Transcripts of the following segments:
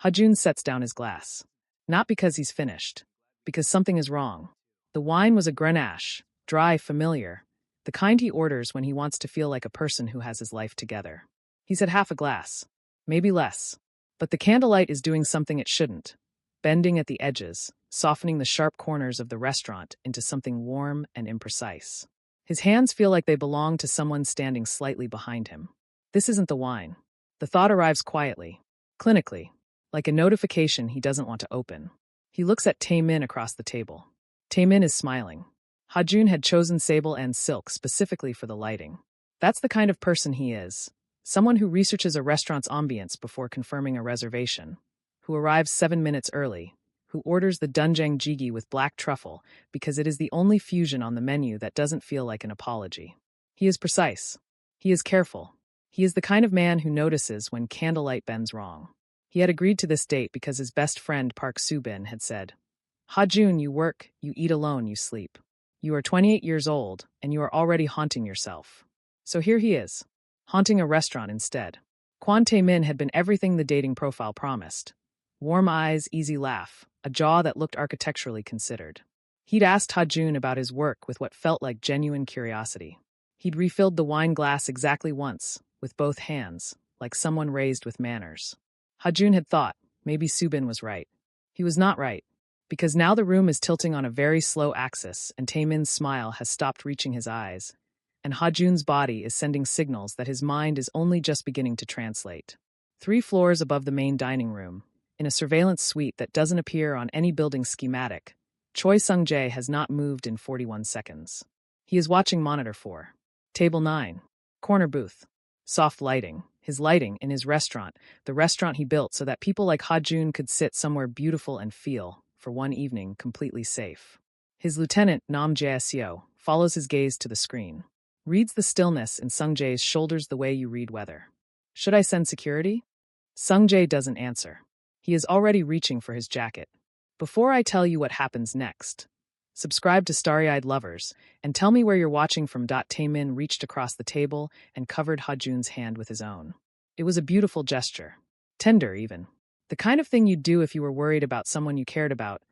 Hajun sets down his glass. Not because he's finished. Because something is wrong. The wine was a Grenache, dry, familiar. The kind he orders when he wants to feel like a person who has his life together. He's had half a glass. Maybe less. But the candlelight is doing something it shouldn't. Bending at the edges, softening the sharp corners of the restaurant into something warm and imprecise. His hands feel like they belong to someone standing slightly behind him. This isn't the wine. The thought arrives quietly, clinically, like a notification he doesn't want to open. He looks at Taemin across the table. Taemin is smiling. Hajun had chosen sable and silk specifically for the lighting. That's the kind of person he is. Someone who researches a restaurant's ambience before confirming a reservation. Who arrives 7 minutes early. Who orders the doenjang jjigae with black truffle because it is the only fusion on the menu that doesn't feel like an apology. He is precise. He is careful. He is the kind of man who notices when candlelight bends wrong. He had agreed to this date because his best friend Park Soo-bin had said, "Hajun, you work, you eat alone, you sleep. You are 28 years old, and you are already haunting yourself." So here he is, haunting a restaurant instead. Kwon Tae-min had been everything the dating profile promised. Warm eyes, easy laugh, a jaw that looked architecturally considered. He'd asked Hajun about his work with what felt like genuine curiosity. He'd refilled the wine glass exactly once, with both hands, like someone raised with manners. Hajun had thought, maybe Soo-bin was right. He was not right, because now the room is tilting on a very slow axis and Taemin's smile has stopped reaching his eyes, and Hajun's body is sending signals that his mind is only just beginning to translate. 3 floors above the main dining room, in a surveillance suite that doesn't appear on any building schematic, Choi Sung-jae has not moved in 41 seconds. He is watching monitor 4. Table 9. Corner booth. Soft lighting. His lighting in his restaurant, the restaurant he built so that people like Hajun could sit somewhere beautiful and feel, for one evening, completely safe. His lieutenant, Nam Jae-seo, follows his gaze to the screen. Reads the stillness in Sung-jae's shoulders the way you read weather. Should I send security? Sung-jae doesn't answer. He is already reaching for his jacket. Before I tell you what happens next, subscribe to Starry-Eyed Lovers and tell me where you're watching from. Taemin reached across the table and covered Hajun's hand with his own. It was a beautiful gesture. Tender, even. The kind of thing you'd do if you were worried about someone you cared about.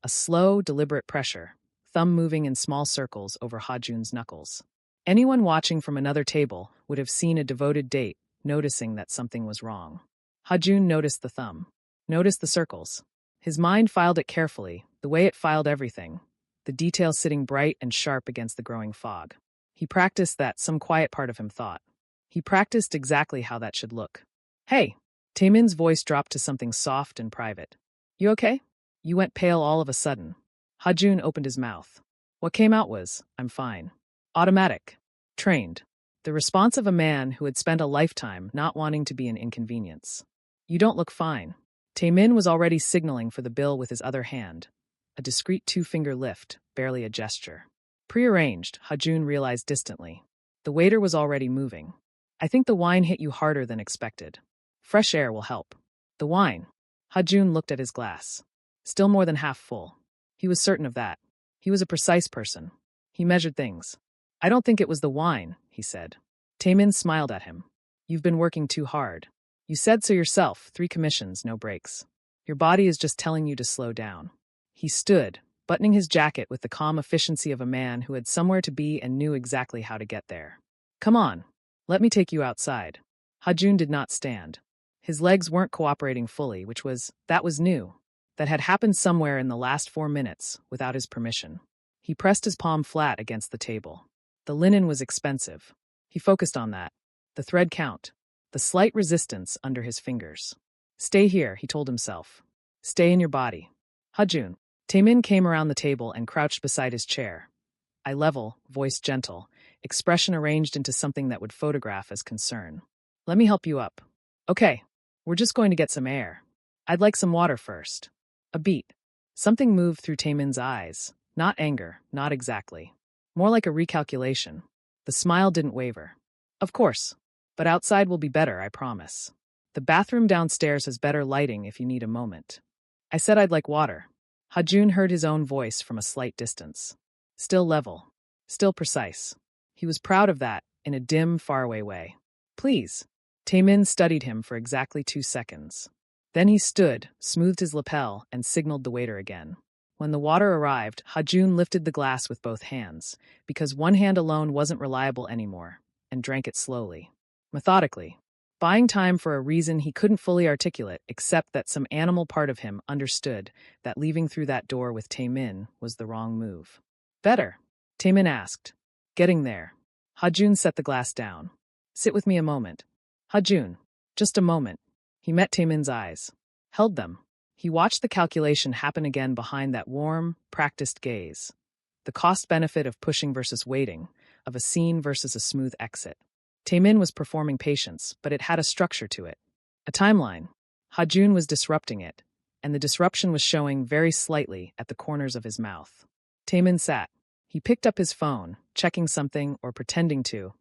A slow, deliberate pressure, thumb moving in small circles over Hajun's knuckles. Anyone watching from another table would have seen a devoted date, noticing that something was wrong. Hajun noticed the thumb. Noticed the circles. His mind filed it carefully, the way it filed everything. The details sitting bright and sharp against the growing fog. He practiced that some quiet part of him thought. He practiced exactly how that should look. "Hey!" Taemin's voice dropped to something soft and private. "You okay?" You went pale all of a sudden. Hajun opened his mouth. What came out was, "I'm fine." Automatic. Trained. The response of a man who had spent a lifetime not wanting to be an inconvenience. "You don't look fine." Taemin was already signaling for the bill with his other hand. A discreet 2-finger lift, barely a gesture. Prearranged, Hajun realized distantly. The waiter was already moving. "I think the wine hit you harder than expected. Fresh air will help." The wine. Hajun looked at his glass. Still more than half full. He was certain of that. He was a precise person. He measured things. "I don't think it was the wine," he said. Taemin smiled at him. "You've been working too hard. You said so yourself, 3 commissions, no breaks. Your body is just telling you to slow down." He stood, buttoning his jacket with the calm efficiency of a man who had somewhere to be and knew exactly how to get there. "Come on. Let me take you outside." Hajun did not stand. His legs weren't cooperating fully, that was new. That had happened somewhere in the last 4 minutes, without his permission. He pressed his palm flat against the table. The linen was expensive. He focused on that. The thread count. The slight resistance under his fingers. "Stay here," he told himself. "Stay in your body." "Hajun." Taemin came around the table and crouched beside his chair. Eye level, voice gentle, expression arranged into something that would photograph as concern. "Let me help you up." "Okay. We're just going to get some air. I'd like some water first." A beat. Something moved through Taemin's eyes. Not anger, not exactly. More like a recalculation. The smile didn't waver. "Of course. But outside will be better, I promise. The bathroom downstairs has better lighting if you need a moment." "I said I'd like water." Hajun heard his own voice from a slight distance. Still level. Still precise. He was proud of that, in a dim, faraway way. "Please." Taemin studied him for exactly 2 seconds. Then he stood, smoothed his lapel, and signaled the waiter again. When the water arrived, Hajun lifted the glass with both hands, because one hand alone wasn't reliable anymore, and drank it slowly, methodically, buying time for a reason he couldn't fully articulate, except that some animal part of him understood that leaving through that door with Taemin was the wrong move. Better? Taemin asked. Getting there. Hajun set the glass down. Sit with me a moment. Hajun. Just a moment. He met Taemin's eyes. Held them. He watched the calculation happen again behind that warm, practiced gaze. The cost-benefit of pushing versus waiting, of a scene versus a smooth exit. Taemin was performing patience, but it had a structure to it. A timeline. Hajun was disrupting it, and the disruption was showing very slightly at the corners of his mouth. Taemin sat. He picked up his phone, checking something or pretending to,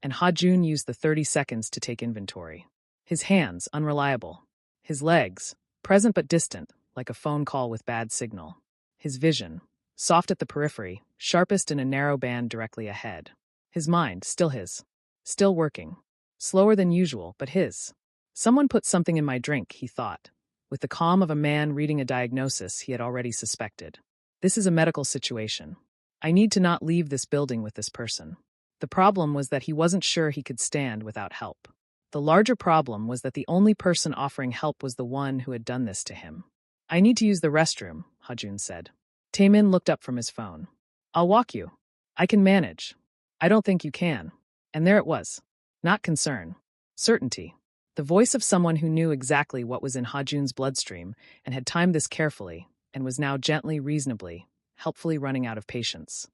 and Hajun used the 30 seconds to take inventory. His hands, unreliable. His legs, present but distant, like a phone call with bad signal. His vision, soft at the periphery, sharpest in a narrow band directly ahead. His mind, still his. Still working. Slower than usual, but his. Someone put something in my drink, he thought, with the calm of a man reading a diagnosis he had already suspected. This is a medical situation. I need to not leave this building with this person. The problem was that he wasn't sure he could stand without help. The larger problem was that the only person offering help was the one who had done this to him. I need to use the restroom, Hajun said. Taemin looked up from his phone. I'll walk you. I can manage. I don't think you can. And there it was. Not concern. Certainty. The voice of someone who knew exactly what was in Hajun's bloodstream and had timed this carefully and was now gently, reasonably, helpfully running out of patience.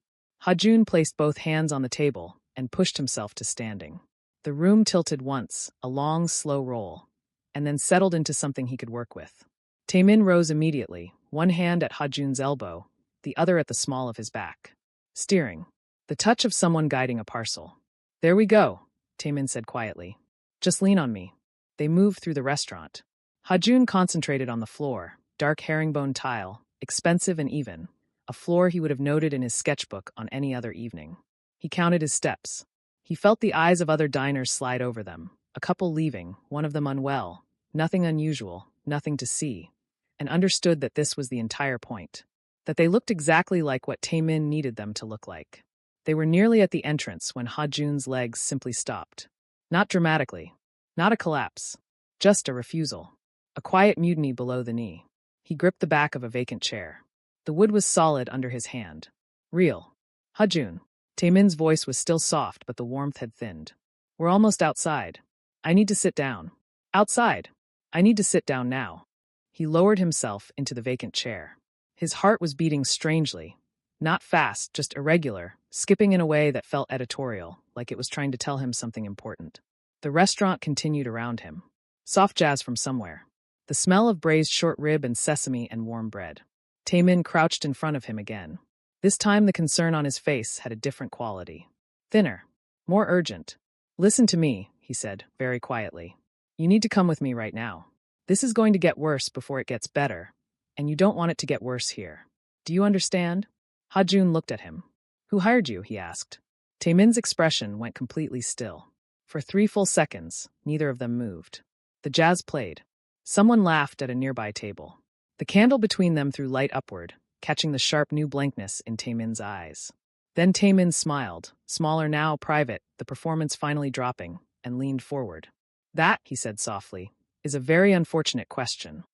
Hajun placed both hands on the table and pushed himself to standing. The room tilted once, a long, slow roll, and then settled into something he could work with. Taemin rose immediately, one hand at Hajun's elbow, the other at the small of his back. Steering. The touch of someone guiding a parcel. There we go, Taemin said quietly. Just lean on me. They moved through the restaurant. Hajun concentrated on the floor, dark herringbone tile, expensive and even, a floor he would have noted in his sketchbook on any other evening. He counted his steps. He felt the eyes of other diners slide over them, a couple leaving, one of them unwell, nothing unusual, nothing to see, and understood that this was the entire point, that they looked exactly like what Taemin needed them to look like. They were nearly at the entrance when Hajun's legs simply stopped. Not dramatically, not a collapse, just a refusal, a quiet mutiny below the knee. He gripped the back of a vacant chair. The wood was solid under his hand. Real. Hajun. Taemin's voice was still soft, but the warmth had thinned. We're almost outside. I need to sit down. Outside. I need to sit down now. He lowered himself into the vacant chair. His heart was beating strangely. Not fast, just irregular, skipping in a way that felt editorial, like it was trying to tell him something important. The restaurant continued around him. Soft jazz from somewhere. The smell of braised short rib and sesame and warm bread. Taemin crouched in front of him again. This time the concern on his face had a different quality. Thinner. More urgent. Listen to me, he said, very quietly. You need to come with me right now. This is going to get worse before it gets better, and you don't want it to get worse here. Do you understand? Hajun looked at him. Who hired you? He asked. Taemin's expression went completely still. For 3 full seconds, neither of them moved. The jazz played. Someone laughed at a nearby table. The candle between them threw light upward, catching the sharp new blankness in Taemin's eyes. Then Taemin smiled, smaller now, private, the performance finally dropping, and leaned forward. That, he said softly, is a very unfortunate question.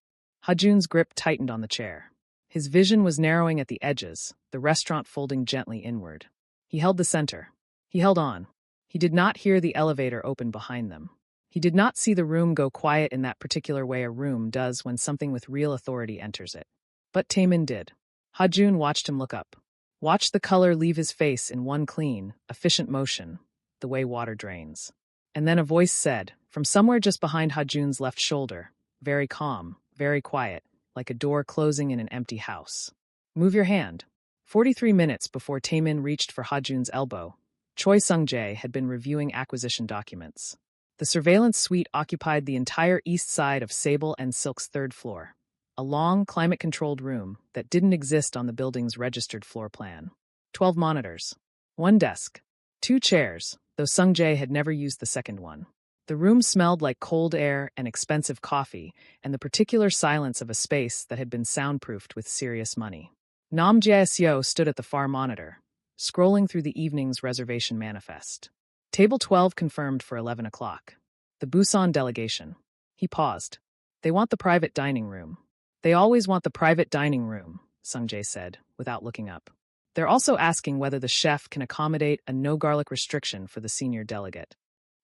Hajun's grip tightened on the chair. His vision was narrowing at the edges, the restaurant folding gently inward. He held the center. He held on. He did not hear the elevator open behind them. He did not see the room go quiet in that particular way a room does when something with real authority enters it. But Taemin did. Hajun watched him look up. Watched the color leave his face in one clean, efficient motion, the way water drains. And then a voice said, from somewhere just behind Hajun's left shoulder, very calm, very quiet, like a door closing in an empty house. Move your hand. 43 minutes before Taemin reached for Hajun's elbow, Choi Sung-jae had been reviewing acquisition documents. The surveillance suite occupied the entire east side of Sable and Silk's 3rd floor, a long, climate-controlled room that didn't exist on the building's registered floor plan. 12 monitors. 1 desk. 2 chairs, though Sung-jae had never used the second one. The room smelled like cold air and expensive coffee, and the particular silence of a space that had been soundproofed with serious money. Nam Jiaseo stood at the far monitor, scrolling through the evening's reservation manifest. Table 12 confirmed for 11 o'clock. The Busan delegation. He paused. They want the private dining room. They always want the private dining room, Sung-jae said, without looking up. They're also asking whether the chef can accommodate a no-garlic restriction for the senior delegate.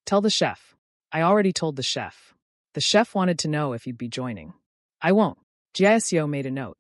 Tell the chef. I already told the chef. The chef wanted to know if you'd be joining. I won't. Jiaseo made a note.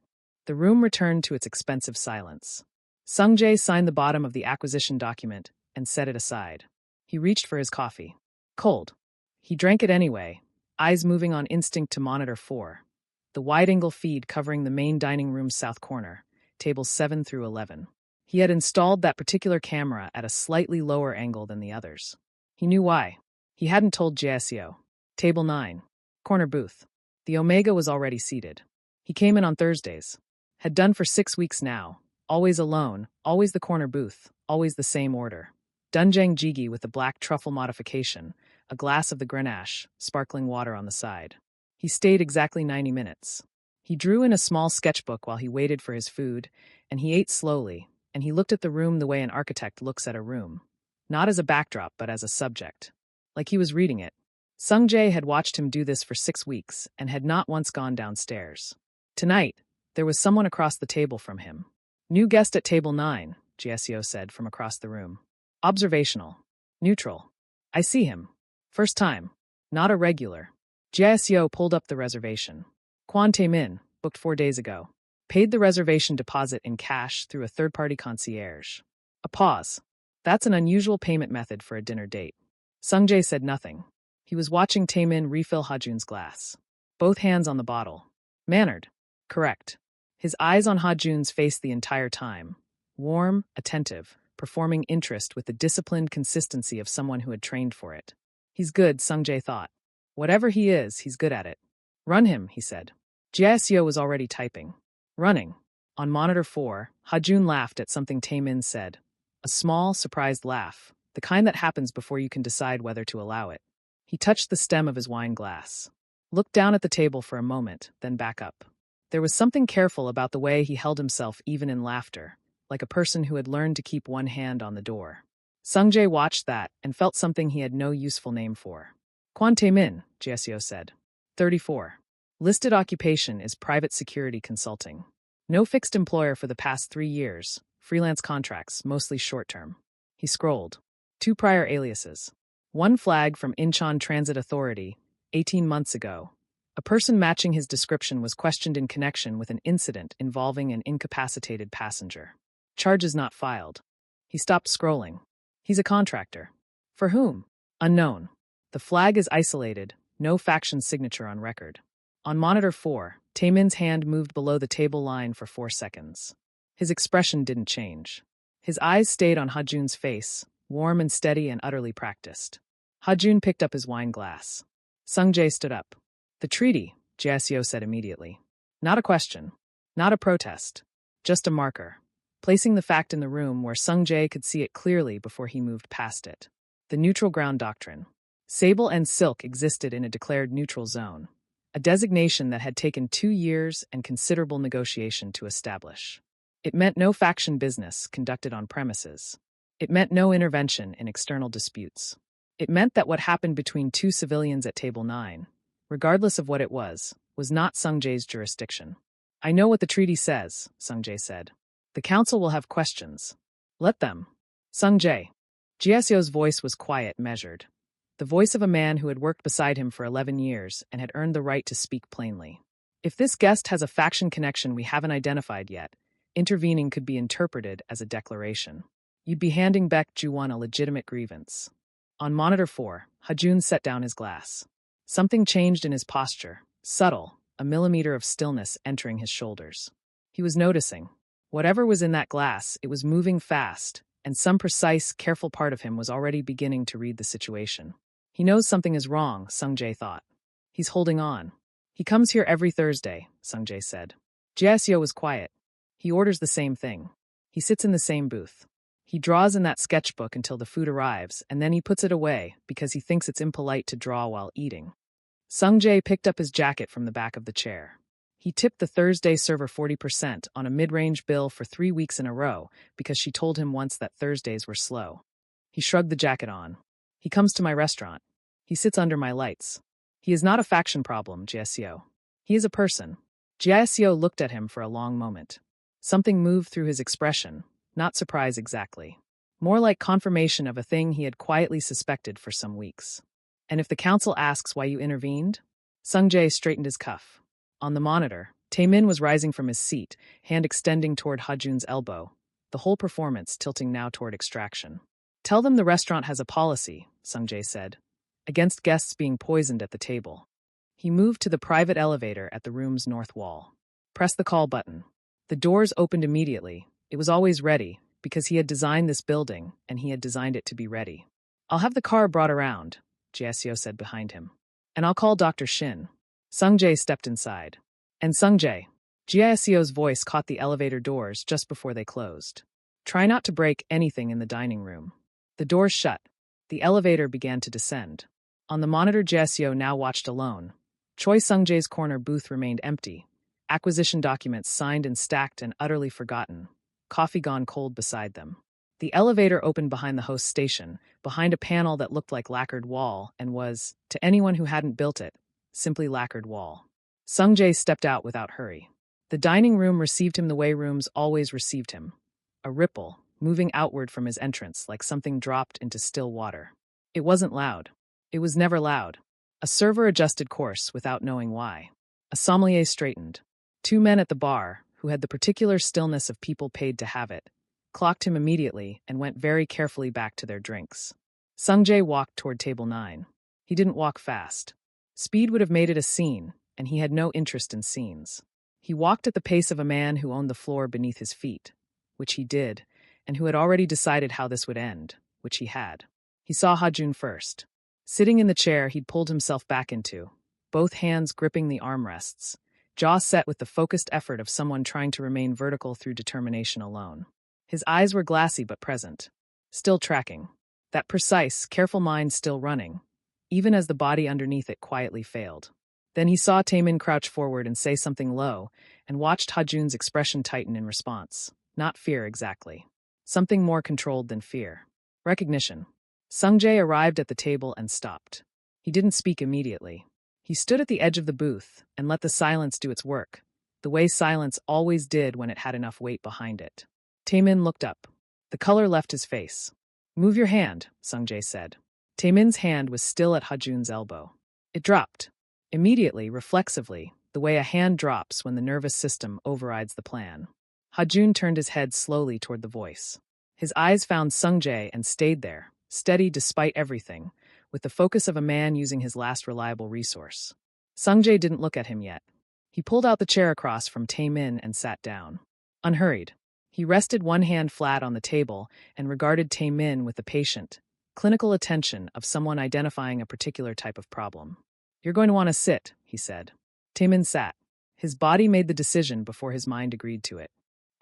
The room returned to its expensive silence. Sung-jae signed the bottom of the acquisition document and set it aside. He reached for his coffee. Cold. He drank it anyway, eyes moving on instinct to monitor 4. The wide-angle feed covering the main dining room's south corner, tables 7 through 11. He had installed that particular camera at a slightly lower angle than the others. He knew why. He hadn't told Jiaseo. Table 9. Corner booth. The Omega was already seated. He came in on Thursdays. Had done for 6 weeks now. Always alone, always the corner booth, always the same order. Doenjang jjigae with the black truffle modification, a glass of the Grenache, sparkling water on the side. He stayed exactly 90 minutes. He drew in a small sketchbook while he waited for his food, and he ate slowly, and he looked at the room the way an architect looks at a room. Not as a backdrop, but as a subject. Like he was reading it. Sung-jae had watched him do this for 6 weeks and had not once gone downstairs. Tonight, there was someone across the table from him. New guest at table 9, Jiaseo said from across the room. Observational. Neutral. I see him. First time. Not a regular. Jiaseo pulled up the reservation. Kwon Tae-min, booked 4 days ago. Paid the reservation deposit in cash through a third-party concierge. A pause. That's an unusual payment method for a dinner date. Sung-jae said nothing. He was watching Tae-min refill Ha-jun's glass. Both hands on the bottle. Mannered. Correct. His eyes on Ha-jun's face the entire time. Warm, attentive, performing interest with the disciplined consistency of someone who had trained for it. He's good, Sung-jae thought. Whatever he is, he's good at it. Run him, he said. Jiaseo was already typing. Running. On monitor 4, Ha-jun laughed at something Tae-min said. A small, surprised laugh, the kind that happens before you can decide whether to allow it. He touched the stem of his wine glass. Looked down at the table for a moment, then back up. There was something careful about the way he held himself even in laughter, like a person who had learned to keep one hand on the door. Sung-jae watched that and felt something he had no useful name for. Kwon Tae-min, Jiaseo said. 34. Listed occupation is private security consulting. No fixed employer for the past 3 years, freelance contracts, mostly short-term. He scrolled. 2 prior aliases. 1 flag from Incheon Transit Authority, 18 months ago. A person matching his description was questioned in connection with an incident involving an incapacitated passenger. Charges not filed. He stopped scrolling. He's a contractor. For whom? Unknown. The flag is isolated, no faction signature on record. On monitor 4, Tae-min's hand moved below the table line for 4 seconds. His expression didn't change. His eyes stayed on Ha-jun's face, warm and steady and utterly practiced. Ha-jun picked up his wine glass. Sung-jae stood up. The treaty, Jiaseo said immediately. Not a question. Not a protest. Just a marker. Placing the fact in the room where Sung-jae could see it clearly before he moved past it. The neutral ground doctrine. Sable and silk existed in a declared neutral zone. A designation that had taken 2 years and considerable negotiation to establish. It meant no faction business conducted on premises. It meant no intervention in external disputes. It meant that what happened between 2 civilians at Table 9, regardless of what it was not Sung-jae's jurisdiction. I know what the treaty says, Sung-jae said. The council will have questions. Let them. Sung-jae. Jiaseo's voice was quiet, measured. The voice of a man who had worked beside him for 11 years and had earned the right to speak plainly. If this guest has a faction connection we haven't identified yet, intervening could be interpreted as a declaration. You'd be handing Baek Ju-won a legitimate grievance. On monitor 4, Ha-jun set down his glass. Something changed in his posture, subtle, a millimeter of stillness entering his shoulders. He was noticing. Whatever was in that glass, it was moving fast, and some precise, careful part of him was already beginning to read the situation. He knows something is wrong, Sung-jae thought. He's holding on. He comes here every Thursday, Sung-jae said. Jiaseo was quiet. He orders the same thing. He sits in the same booth. He draws in that sketchbook until the food arrives, and then he puts it away because he thinks it's impolite to draw while eating. Sung-jae picked up his jacket from the back of the chair. He tipped the Thursday server 40% on a mid-range bill for 3 weeks in a row because she told him once that Thursdays were slow. He shrugged the jacket on. He comes to my restaurant. He sits under my lights. He is not a faction problem, Jieseo. He is a person. Jieseo looked at him for a long moment. Something moved through his expression, not surprise exactly. More like confirmation of a thing he had quietly suspected for some weeks. And if the council asks why you intervened? Sung-jae straightened his cuff. On the monitor, Taemin was rising from his seat, hand extending toward Hajun's elbow, the whole performance tilting now toward extraction. Tell them the restaurant has a policy, Sung-jae said, against guests being poisoned at the table. He moved to the private elevator at the room's north wall. Press the call button. The doors opened immediately. It was always ready, because he had designed this building, and he had designed it to be ready. I'll have the car brought around, Jieseo said behind him. And I'll call Dr. Shin. Sung-jae stepped inside. And Sung-jae. Jieseo's voice caught the elevator doors just before they closed. Try not to break anything in the dining room. The doors shut. The elevator began to descend. On the monitor, Jieseo now watched alone. Choi Sung-jae's corner booth remained empty. Acquisition documents signed and stacked and utterly forgotten. Coffee gone cold beside them. The elevator opened behind the host station, behind a panel that looked like lacquered wall and was, to anyone who hadn't built it, simply lacquered wall. Sung-jae stepped out without hurry. The dining room received him the way rooms always received him. A ripple, moving outward from his entrance like something dropped into still water. It wasn't loud. It was never loud. A server adjusted course without knowing why. A sommelier straightened. 2 men at the bar, who had the particular stillness of people paid to have it, clocked him immediately and went very carefully back to their drinks. Sung-jae walked toward table 9. He didn't walk fast. Speed would have made it a scene, and he had no interest in scenes. He walked at the pace of a man who owned the floor beneath his feet, which he did, and who had already decided how this would end, which he had. He saw Hajun first. Sitting in the chair he'd pulled himself back into, both hands gripping the armrests, jaw set with the focused effort of someone trying to remain vertical through determination alone. His eyes were glassy but present, still tracking. That precise, careful mind still running, even as the body underneath it quietly failed. Then he saw Taemin crouch forward and say something low, and watched Hajun's expression tighten in response. Not fear exactly. Something more controlled than fear. Recognition. Sung-jae arrived at the table and stopped. He didn't speak immediately. He stood at the edge of the booth and let the silence do its work, the way silence always did when it had enough weight behind it. Taemin looked up. The color left his face. Move your hand, Sung-jae said. Taemin's hand was still at Hajun's elbow. It dropped. Immediately, reflexively, the way a hand drops when the nervous system overrides the plan. Hajun turned his head slowly toward the voice. His eyes found Sung-jae and stayed there, steady despite everything, with the focus of a man using his last reliable resource. Sung-jae didn't look at him yet. He pulled out the chair across from Taemin and sat down. Unhurried. He rested one hand flat on the table and regarded Taemin with the patient, clinical attention of someone identifying a particular type of problem. You're going to want to sit, he said. Taemin sat. His body made the decision before his mind agreed to it.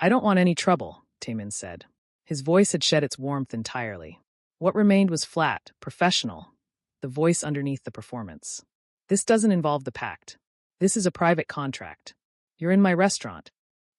I don't want any trouble, Taemin said. His voice had shed its warmth entirely. What remained was flat, professional, the voice underneath the performance. This doesn't involve the pact. This is a private contract. You're in my restaurant.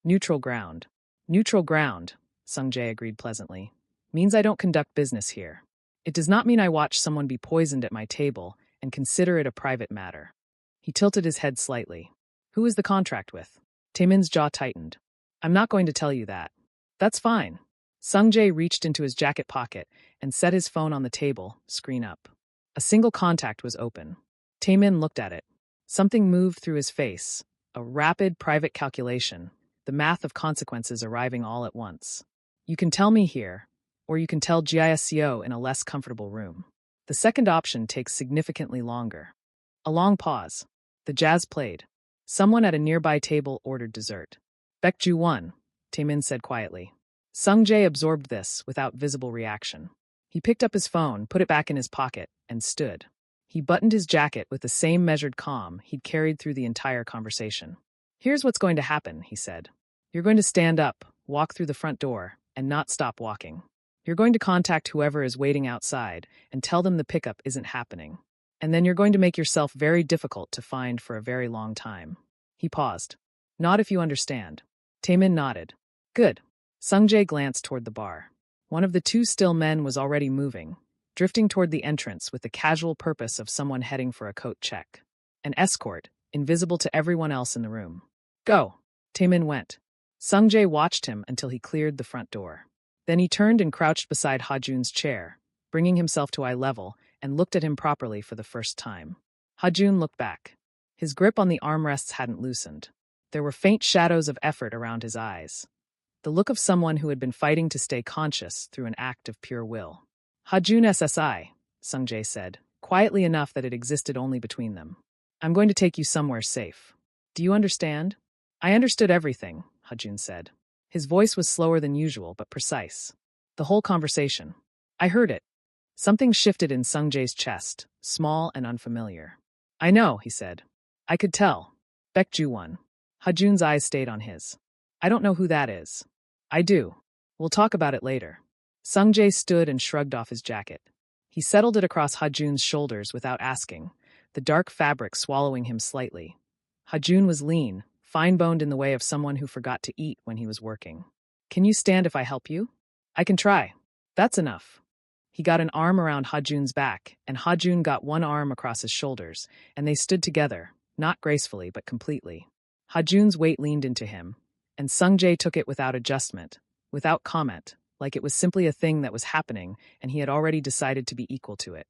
Neutral ground. Neutral ground, Sung-jae agreed pleasantly, means I don't conduct business here. It does not mean I watch someone be poisoned at my table and consider it a private matter. He tilted his head slightly. Who is the contract with? Taemin's jaw tightened. I'm not going to tell you that. That's fine. Sung-jae reached into his jacket pocket and set his phone on the table, screen up. A single contact was open. Taemin looked at it. Something moved through his face, a rapid private calculation, the math of consequences arriving all at once. You can tell me here, or you can tell Jieseo in a less comfortable room. The second option takes significantly longer. A long pause. The jazz played. Someone at a nearby table ordered dessert. Baekju won, Taemin said quietly. Sung-jae absorbed this without visible reaction. He picked up his phone, put it back in his pocket, and stood. He buttoned his jacket with the same measured calm he'd carried through the entire conversation. Here's what's going to happen, he said. You're going to stand up, walk through the front door, and not stop walking. You're going to contact whoever is waiting outside and tell them the pickup isn't happening. And then you're going to make yourself very difficult to find for a very long time." He paused. "Not if you understand." Taemin nodded. "Good." Sungjae glanced toward the bar. One of the two still men was already moving, drifting toward the entrance with the casual purpose of someone heading for a coat check. An escort, invisible to everyone else in the room. "Go." Taemin went. Sungjae watched him until he cleared the front door. Then he turned and crouched beside Ha-jun's chair, bringing himself to eye level, and looked at him properly for the first time. Ha-jun looked back. His grip on the armrests hadn't loosened. There were faint shadows of effort around his eyes. The look of someone who had been fighting to stay conscious through an act of pure will. "Ha-jun SSI, Sungjae said, quietly enough that it existed only between them. "I'm going to take you somewhere safe. Do you understand?" "I understood everything," Ha-jun said. His voice was slower than usual, but precise. "The whole conversation. I heard it." Something shifted in Sungjae's chest, small and unfamiliar. "I know," he said. "I could tell. Baekju won." Ha-jun's eyes stayed on his. "I don't know who that is." "I do. We'll talk about it later." Sungjae stood and shrugged off his jacket. He settled it across Ha-jun's shoulders without asking, the dark fabric swallowing him slightly. Ha-jun was lean, fine-boned in the way of someone who forgot to eat when he was working. "Can you stand if I help you?" "I can try." "That's enough." He got an arm around Ha-jun's back, and Ha-jun got one arm across his shoulders, and they stood together, not gracefully but completely. Ha-jun's weight leaned into him, and Sungjae took it without adjustment, without comment, like it was simply a thing that was happening and he had already decided to be equal to it.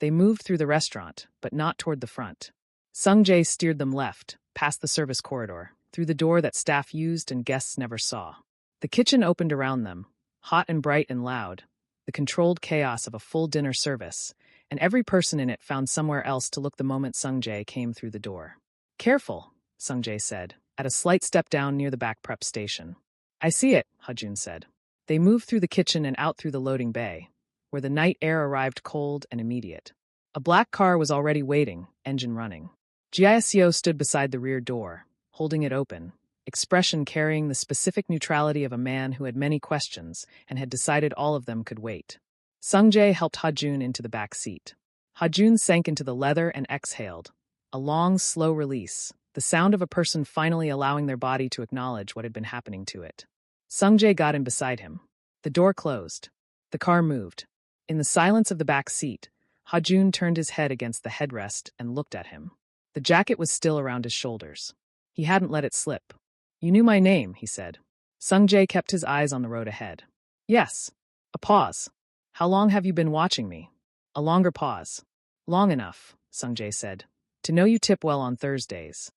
They moved through the restaurant, but not toward the front. Sungjae steered them left, past the service corridor, through the door that staff used and guests never saw. The kitchen opened around them, hot and bright and loud, the controlled chaos of a full dinner service, and every person in it found somewhere else to look the moment Sungjae came through the door. "Careful," Sungjae said, at a slight step down near the back prep station. "I see it," Ha-jun said. They moved through the kitchen and out through the loading bay, where the night air arrived cold and immediate. A black car was already waiting, engine running. Giseo stood beside the rear door, holding it open, expression carrying the specific neutrality of a man who had many questions and had decided all of them could wait. Sungjae helped Ha-jun into the back seat. Ha-jun sank into the leather and exhaled. A long, slow release, the sound of a person finally allowing their body to acknowledge what had been happening to it. Sungjae got in beside him. The door closed. The car moved. In the silence of the back seat, Ha-jun turned his head against the headrest and looked at him. The jacket was still around his shoulders. He hadn't let it slip. "You knew my name," he said. Sungjae kept his eyes on the road ahead. "Yes." A pause. "How long have you been watching me?" A longer pause. "Long enough," Sungjae said, "to know you tip well on Thursdays."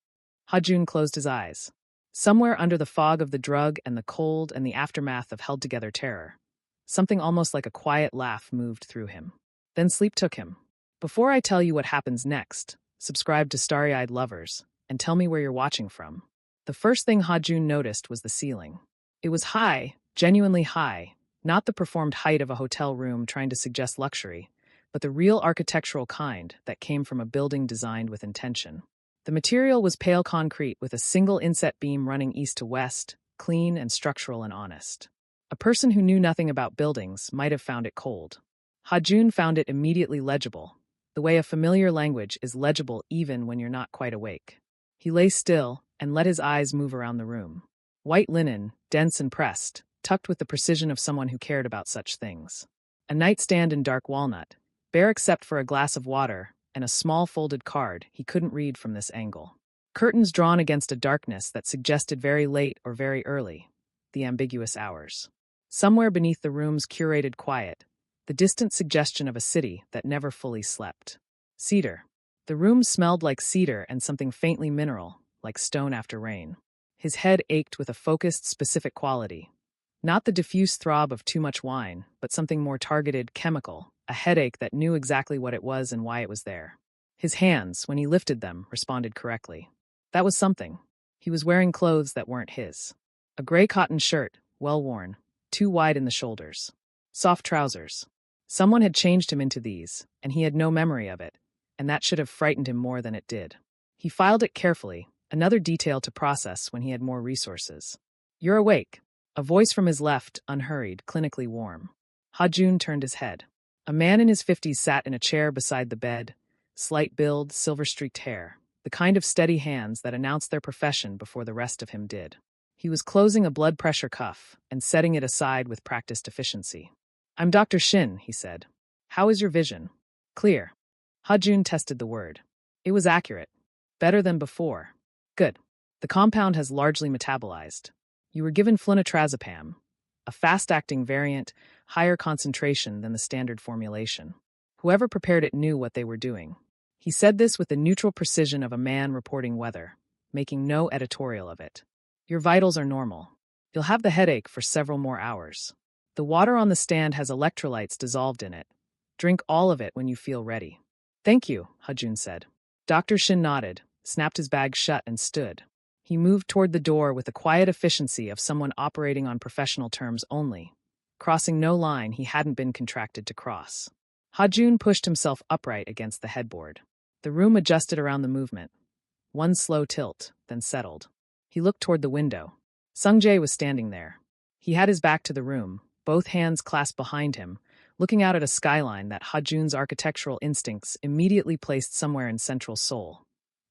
Ha-jun closed his eyes. Somewhere under the fog of the drug and the cold and the aftermath of held-together terror, something almost like a quiet laugh moved through him. Then sleep took him. Before I tell you what happens next, subscribe to Starry-Eyed Lovers, and tell me where you're watching from. The first thing Ha-jun noticed was the ceiling. It was high, genuinely high, not the performed height of a hotel room trying to suggest luxury, but the real architectural kind that came from a building designed with intention. The material was pale concrete with a single inset beam running east to west, clean and structural and honest. A person who knew nothing about buildings might have found it cold. Ha-jun found it immediately legible, the way a familiar language is legible even when you're not quite awake. He lay still and let his eyes move around the room. White linen, dense and pressed, tucked with the precision of someone who cared about such things. A nightstand in dark walnut, bare except for a glass of water and a small folded card he couldn't read from this angle. Curtains drawn against a darkness that suggested very late or very early, the ambiguous hours. Somewhere beneath the room's curated quiet, the distant suggestion of a city that never fully slept. Cedar. The room smelled like cedar and something faintly mineral, like stone after rain. His head ached with a focused, specific quality. Not the diffuse throb of too much wine, but something more targeted, chemical, a headache that knew exactly what it was and why it was there. His hands, when he lifted them, responded correctly. That was something. He was wearing clothes that weren't his. A gray cotton shirt, well worn, too wide in the shoulders. Soft trousers. Someone had changed him into these, and he had no memory of it, and that should have frightened him more than it did. He filed it carefully, another detail to process when he had more resources. You're awake. A voice from his left, unhurried, clinically warm. Ha-jun turned his head. A man in his 50s sat in a chair beside the bed, slight build, silver-streaked hair, the kind of steady hands that announced their profession before the rest of him did. He was closing a blood pressure cuff and setting it aside with practiced efficiency. "I'm Dr. Shin," he said. "How is your vision?" "Clear." Ha-jun tested the word. It was accurate. Better than before. "Good. The compound has largely metabolized. You were given flunitrazepam, a fast-acting variant, higher concentration than the standard formulation. Whoever prepared it knew what they were doing." He said this with the neutral precision of a man reporting weather, making no editorial of it. "Your vitals are normal. You'll have the headache for several more hours. The water on the stand has electrolytes dissolved in it. Drink all of it when you feel ready." "Thank you," Ha-jun said. Dr. Shin nodded, snapped his bag shut and stood. He moved toward the door with the quiet efficiency of someone operating on professional terms only, crossing no line he hadn't been contracted to cross. Ha-jun pushed himself upright against the headboard. The room adjusted around the movement. One slow tilt, then settled. He looked toward the window. Sung-jae was standing there. He had his back to the room, both hands clasped behind him, looking out at a skyline that Ha-jun's architectural instincts immediately placed somewhere in central Seoul.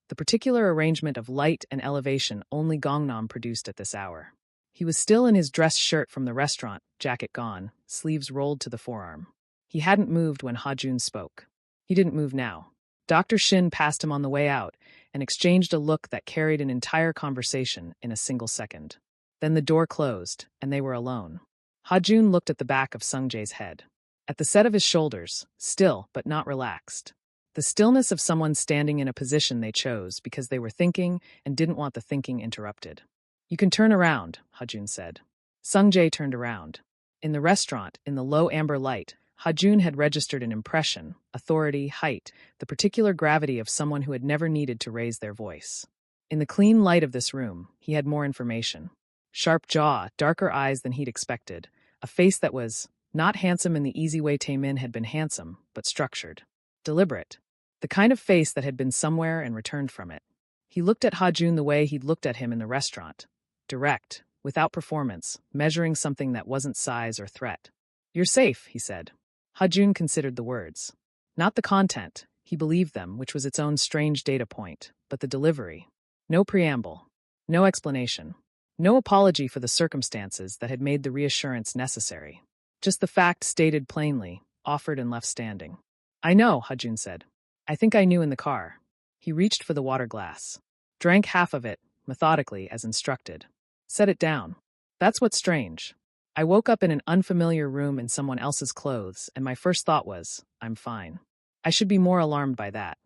The particular arrangement of light and elevation only Gangnam produced at this hour. He was still in his dress shirt from the restaurant, jacket gone, sleeves rolled to the forearm. He hadn't moved when Ha-jun spoke. He didn't move now. Dr. Shin passed him on the way out and exchanged a look that carried an entire conversation in a single second. Then the door closed, and they were alone. Ha-jun looked at the back of Sung-jae's head. At the set of his shoulders, still but not relaxed. The stillness of someone standing in a position they chose because they were thinking and didn't want the thinking interrupted. "You can turn around," Ha-jun said. Sung-jae turned around. In the restaurant, in the low amber light, Ha-jun had registered an impression, authority, height, the particular gravity of someone who had never needed to raise their voice. In the clean light of this room, he had more information. Sharp jaw, darker eyes than he'd expected, a face that was not handsome in the easy way Taemin had been handsome, but structured. Deliberate. The kind of face that had been somewhere and returned from it. He looked at Ha-jun the way he'd looked at him in the restaurant. Direct, without performance, measuring something that wasn't size or threat. "You're safe," he said. Ha-jun considered the words. Not the content, he believed them, which was its own strange data point, but the delivery. No preamble. No explanation. No apology for the circumstances that had made the reassurance necessary. Just the fact stated plainly, offered and left standing. "I know," Ha-jun said. "I think I knew in the car." He reached for the water glass. Drank half of it, methodically, as instructed. Set it down. "That's what's strange. I woke up in an unfamiliar room in someone else's clothes, and my first thought was, I'm fine. I should be more alarmed by that.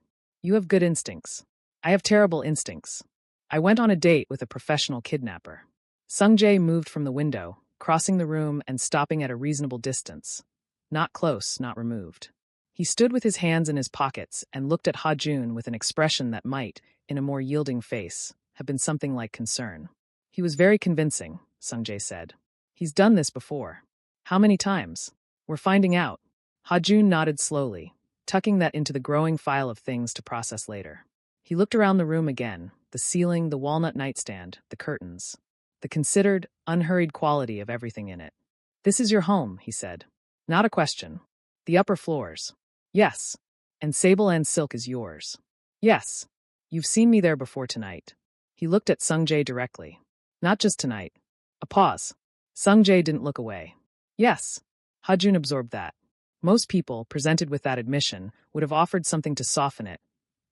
You have good instincts. I have terrible instincts. I went on a date with a professional kidnapper." Sung-jae moved from the window, crossing the room and stopping at a reasonable distance. Not close, not removed. He stood with his hands in his pockets and looked at Ha-jun with an expression that might, in a more yielding face, have been something like concern. "He was very convincing," Sung-jae said. "He's done this before." "How many times?" "We're finding out." Ha-jun nodded slowly, tucking that into the growing file of things to process later. He looked around the room again, the ceiling, the walnut nightstand, the curtains. The considered, unhurried quality of everything in it. "This is your home," he said. "Not a question. The upper floors." "Yes. And sable and silk is yours." "Yes. You've seen me there before tonight." He looked at Sung-jae directly. "Not just tonight." A pause. Sung-jae didn't look away. "Yes." Ha-jun absorbed that. Most people, presented with that admission, would have offered something to soften it.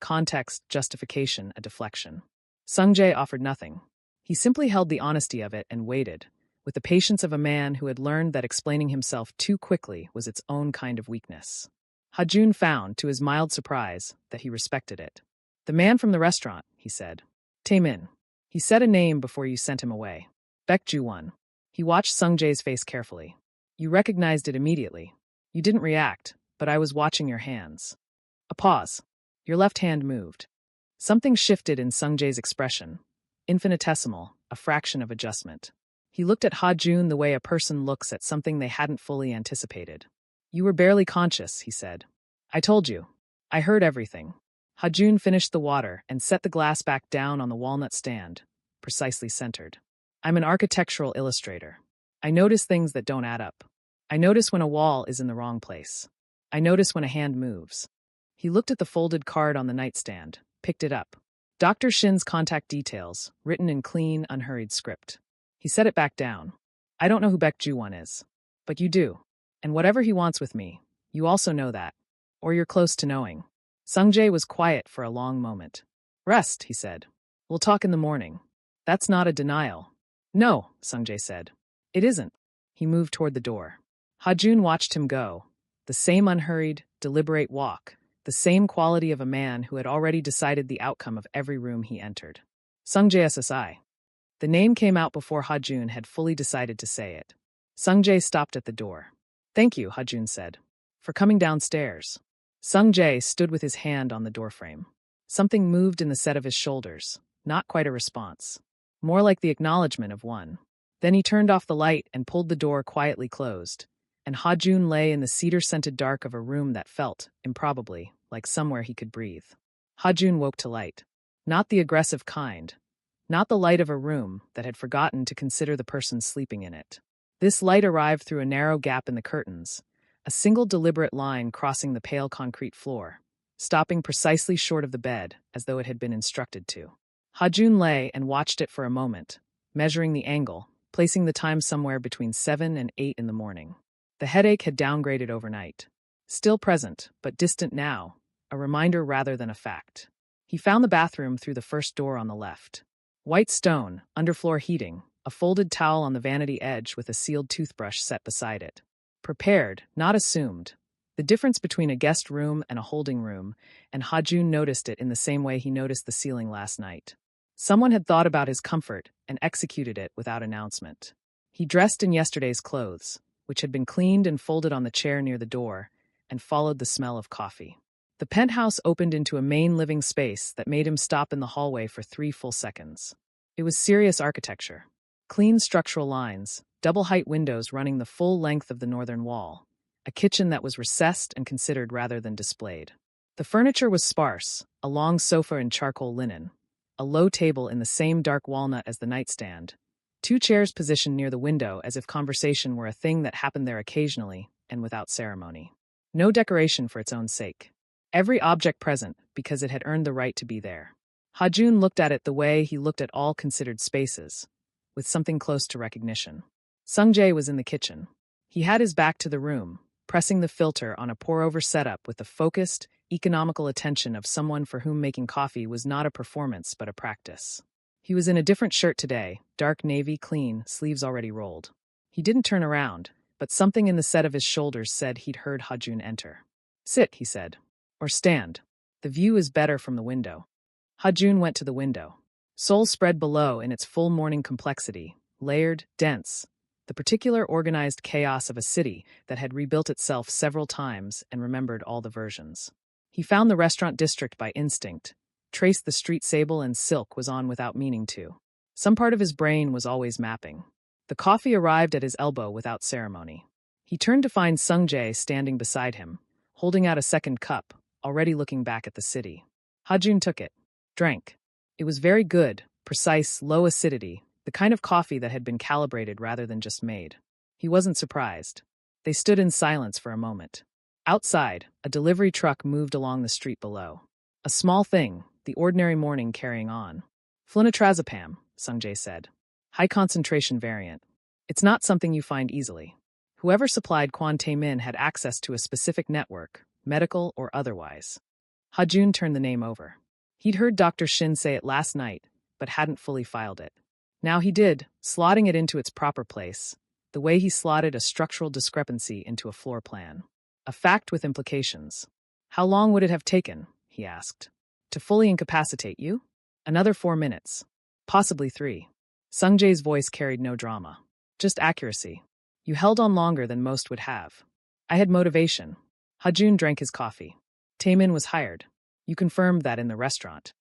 Context, justification, a deflection. Sung-jae offered nothing. He simply held the honesty of it and waited, with the patience of a man who had learned that explaining himself too quickly was its own kind of weakness. Ha-jun found, to his mild surprise, that he respected it. "The man from the restaurant," he said. "Taemin." He said a name before you sent him away. Baek-ju-won. He watched Sung-jae's face carefully. "You recognized it immediately. You didn't react, but I was watching your hands." A pause. Your left hand moved. Something shifted in Sung-jae's expression. Infinitesimal, a fraction of adjustment. He looked at Ha-jun the way a person looks at something they hadn't fully anticipated. "You were barely conscious," he said. "I told you. I heard everything." Ha-jun finished the water and set the glass back down on the walnut stand, precisely centered. "I'm an architectural illustrator. I notice things that don't add up." I notice when a wall is in the wrong place. I notice when a hand moves. He looked at the folded card on the nightstand, picked it up. Dr. Shin's contact details, written in clean, unhurried script. He set it back down. I don't know who Baek Ju-won is. But you do. And whatever he wants with me, you also know that. Or you're close to knowing. Sung-jae was quiet for a long moment. Rest, he said. We'll talk in the morning. That's not a denial. No, Sung-jae said. It isn't. He moved toward the door. Ha-jun watched him go. The same unhurried, deliberate walk. The same quality of a man who had already decided the outcome of every room he entered. Sung-jae SSI. The name came out before Ha-jun had fully decided to say it. Sung-jae stopped at the door. Thank you, Ha-jun said, for coming downstairs. Sung-jae stood with his hand on the doorframe. Something moved in the set of his shoulders, not quite a response. More like the acknowledgement of one. Then he turned off the light and pulled the door quietly closed, and Ha-jun lay in the cedar-scented dark of a room that felt, improbably, like somewhere he could breathe. Ha-jun woke to light. Not the aggressive kind. Not the light of a room that had forgotten to consider the person sleeping in it. This light arrived through a narrow gap in the curtains, a single deliberate line crossing the pale concrete floor, stopping precisely short of the bed, as though it had been instructed to. Ha-jun lay and watched it for a moment, measuring the angle, placing the time somewhere between 7 and 8 in the morning. The headache had downgraded overnight. Still present, but distant now, a reminder rather than a fact. He found the bathroom through the first door on the left. White stone, underfloor heating, a folded towel on the vanity edge with a sealed toothbrush set beside it. Prepared, not assumed. The difference between a guest room and a holding room, and Ha-jun noticed it in the same way he noticed the ceiling last night. Someone had thought about his comfort and executed it without announcement. He dressed in yesterday's clothes, which had been cleaned and folded on the chair near the door, and followed the smell of coffee. The penthouse opened into a main living space that made him stop in the hallway for 3 full seconds. It was serious architecture. Clean structural lines, double-height windows running the full length of the northern wall, a kitchen that was recessed and considered rather than displayed. The furniture was sparse, a long sofa in charcoal linen, a low table in the same dark walnut as the nightstand, 2 chairs positioned near the window as if conversation were a thing that happened there occasionally and without ceremony. No decoration for its own sake. Every object present because it had earned the right to be there. Ha-jun looked at it the way he looked at all considered spaces, with something close to recognition. Sung-jae was in the kitchen. He had his back to the room, pressing the filter on a pour-over setup with the focused, economical attention of someone for whom making coffee was not a performance but a practice. He was in a different shirt today, dark navy, clean, sleeves already rolled. He didn't turn around, but something in the set of his shoulders said he'd heard Ha-jun enter. Sit, he said. Or stand. The view is better from the window. Ha-jun went to the window. Seoul spread below in its full morning complexity, layered, dense, the particular organized chaos of a city that had rebuilt itself several times and remembered all the versions. He found the restaurant district by instinct, traced the street sable and silk was on without meaning to. Some part of his brain was always mapping. The coffee arrived at his elbow without ceremony. He turned to find Sung-jae standing beside him, holding out a second cup, already looking back at the city. Ha-jun took it, drank. It was very good, precise, low acidity, the kind of coffee that had been calibrated rather than just made. He wasn't surprised. They stood in silence for a moment. Outside, a delivery truck moved along the street below. A small thing, the ordinary morning carrying on. Flunitrazepam, Sung-jae said. High concentration variant. It's not something you find easily. Whoever supplied Kwon Tae-min had access to a specific network, medical or otherwise. Ha-jun turned the name over. He'd heard Dr. Shin say it last night, but hadn't fully filed it. Now he did, slotting it into its proper place, the way he slotted a structural discrepancy into a floor plan. A fact with implications. How long would it have taken, he asked, to fully incapacitate you? Another 4 minutes. Possibly 3. Sung-jae's voice carried no drama. Just accuracy. You held on longer than most would have. I had motivation. Ha-jun drank his coffee. Tae-min was hired. You confirmed that in the restaurant.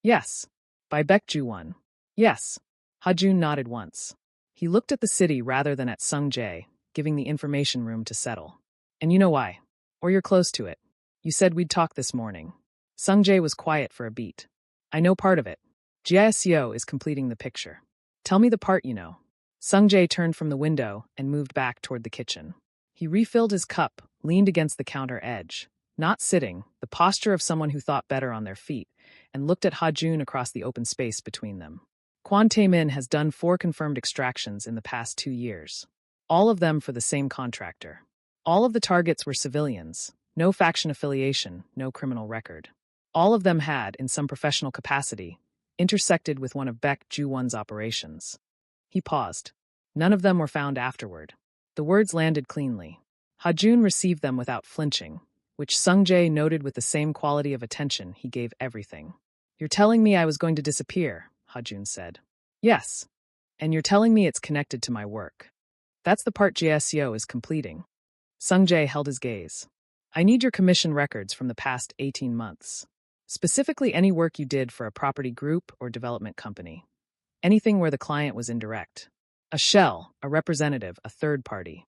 Yes. By Baek Ju-won. Yes. Ha-jun nodded once. He looked at the city rather than at Sung-jae, giving the information room to settle. And you know why. Or you're close to it. You said we'd talk this morning. Sung-jae was quiet for a beat. I know part of it. GISCO is completing the picture. Tell me the part you know. Sung-jae turned from the window and moved back toward the kitchen. He refilled his cup, leaned against the counter edge, not sitting, the posture of someone who thought better on their feet, and looked at Ha-Jun across the open space between them. Kwon Tae-min has done 4 confirmed extractions in the past 2 years. All of them for the same contractor. All of the targets were civilians, no faction affiliation, no criminal record. All of them had, in some professional capacity, intersected with one of Baek Ju-won's operations. He paused. None of them were found afterward. The words landed cleanly. Ha-Jun received them without flinching, which Sung-jae noted with the same quality of attention he gave everything. "You're telling me I was going to disappear," Ha-Jun said. "Yes. And you're telling me it's connected to my work. That's the part JSO is completing." Sung-jae held his gaze. "I need your commission records from the past 18 months. Specifically any work you did for a property group or development company. Anything where the client was indirect. A shell, a representative, a third party."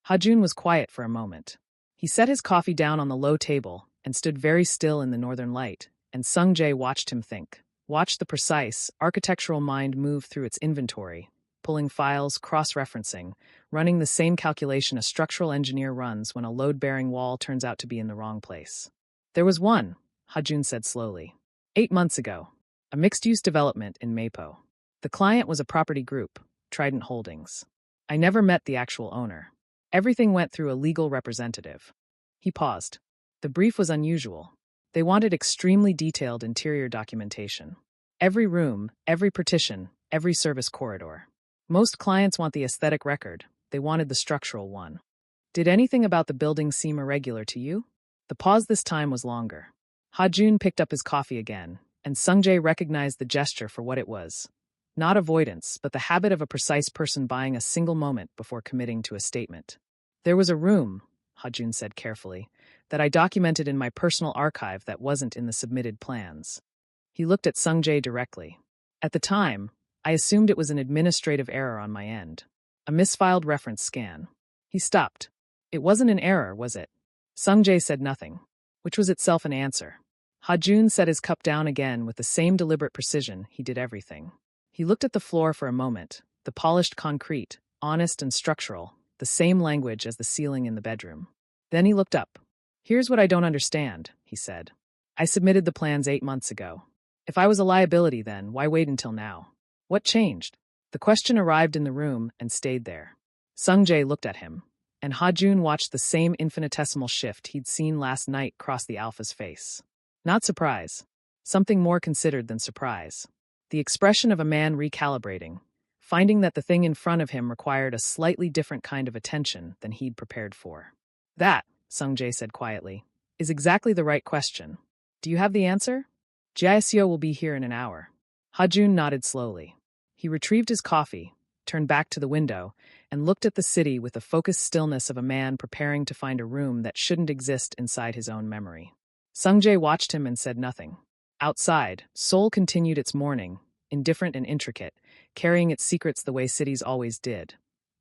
Ha-Jun was quiet for a moment. He set his coffee down on the low table and stood very still in the northern light, and Sung-jae watched him think. Watched the precise, architectural mind move through its inventory, pulling files, cross-referencing, running the same calculation a structural engineer runs when a load-bearing wall turns out to be in the wrong place. "There was one," Ha-Jun said slowly. 8 months ago. A mixed-use development in Mapo. The client was a property group, Trident Holdings. I never met the actual owner. Everything went through a legal representative." He paused. The brief was unusual. They wanted extremely detailed interior documentation. Every room, every partition, every service corridor. Most clients want the aesthetic record. They wanted the structural one. "Did anything about the building seem irregular to you?" The pause this time was longer. Ha-Jun picked up his coffee again, and Sung-jae recognized the gesture for what it was. Not avoidance, but the habit of a precise person buying a single moment before committing to a statement. "There was a room," Ha-Jun said carefully, "that I documented in my personal archive that wasn't in the submitted plans." He looked at Sung-jae directly. "At the time, I assumed it was an administrative error on my end. A misfiled reference scan." He stopped. "It wasn't an error, was it?" Sung-jae said nothing, which was itself an answer. Ha-Jun set his cup down again with the same deliberate precision he did everything. He looked at the floor for a moment, the polished concrete, honest and structural, the same language as the ceiling in the bedroom. Then he looked up. "Here's what I don't understand," he said. "I submitted the plans 8 months ago. If I was a liability then, why wait until now? What changed?" The question arrived in the room and stayed there. Sung-jae looked at him, and Ha-Jun watched the same infinitesimal shift he'd seen last night cross the alpha's face. Not surprise. Something more considered than surprise. The expression of a man recalibrating, finding that the thing in front of him required a slightly different kind of attention than he'd prepared for. "That," Sung-jae said quietly, "is exactly the right question. Do you have the answer? Jae-seo will be here in an hour." Ha-Jun nodded slowly. He retrieved his coffee, turned back to the window, and looked at the city with the focused stillness of a man preparing to find a room that shouldn't exist inside his own memory. Sung-jae watched him and said nothing. Outside, Seoul continued its mourning, indifferent and intricate, carrying its secrets the way cities always did.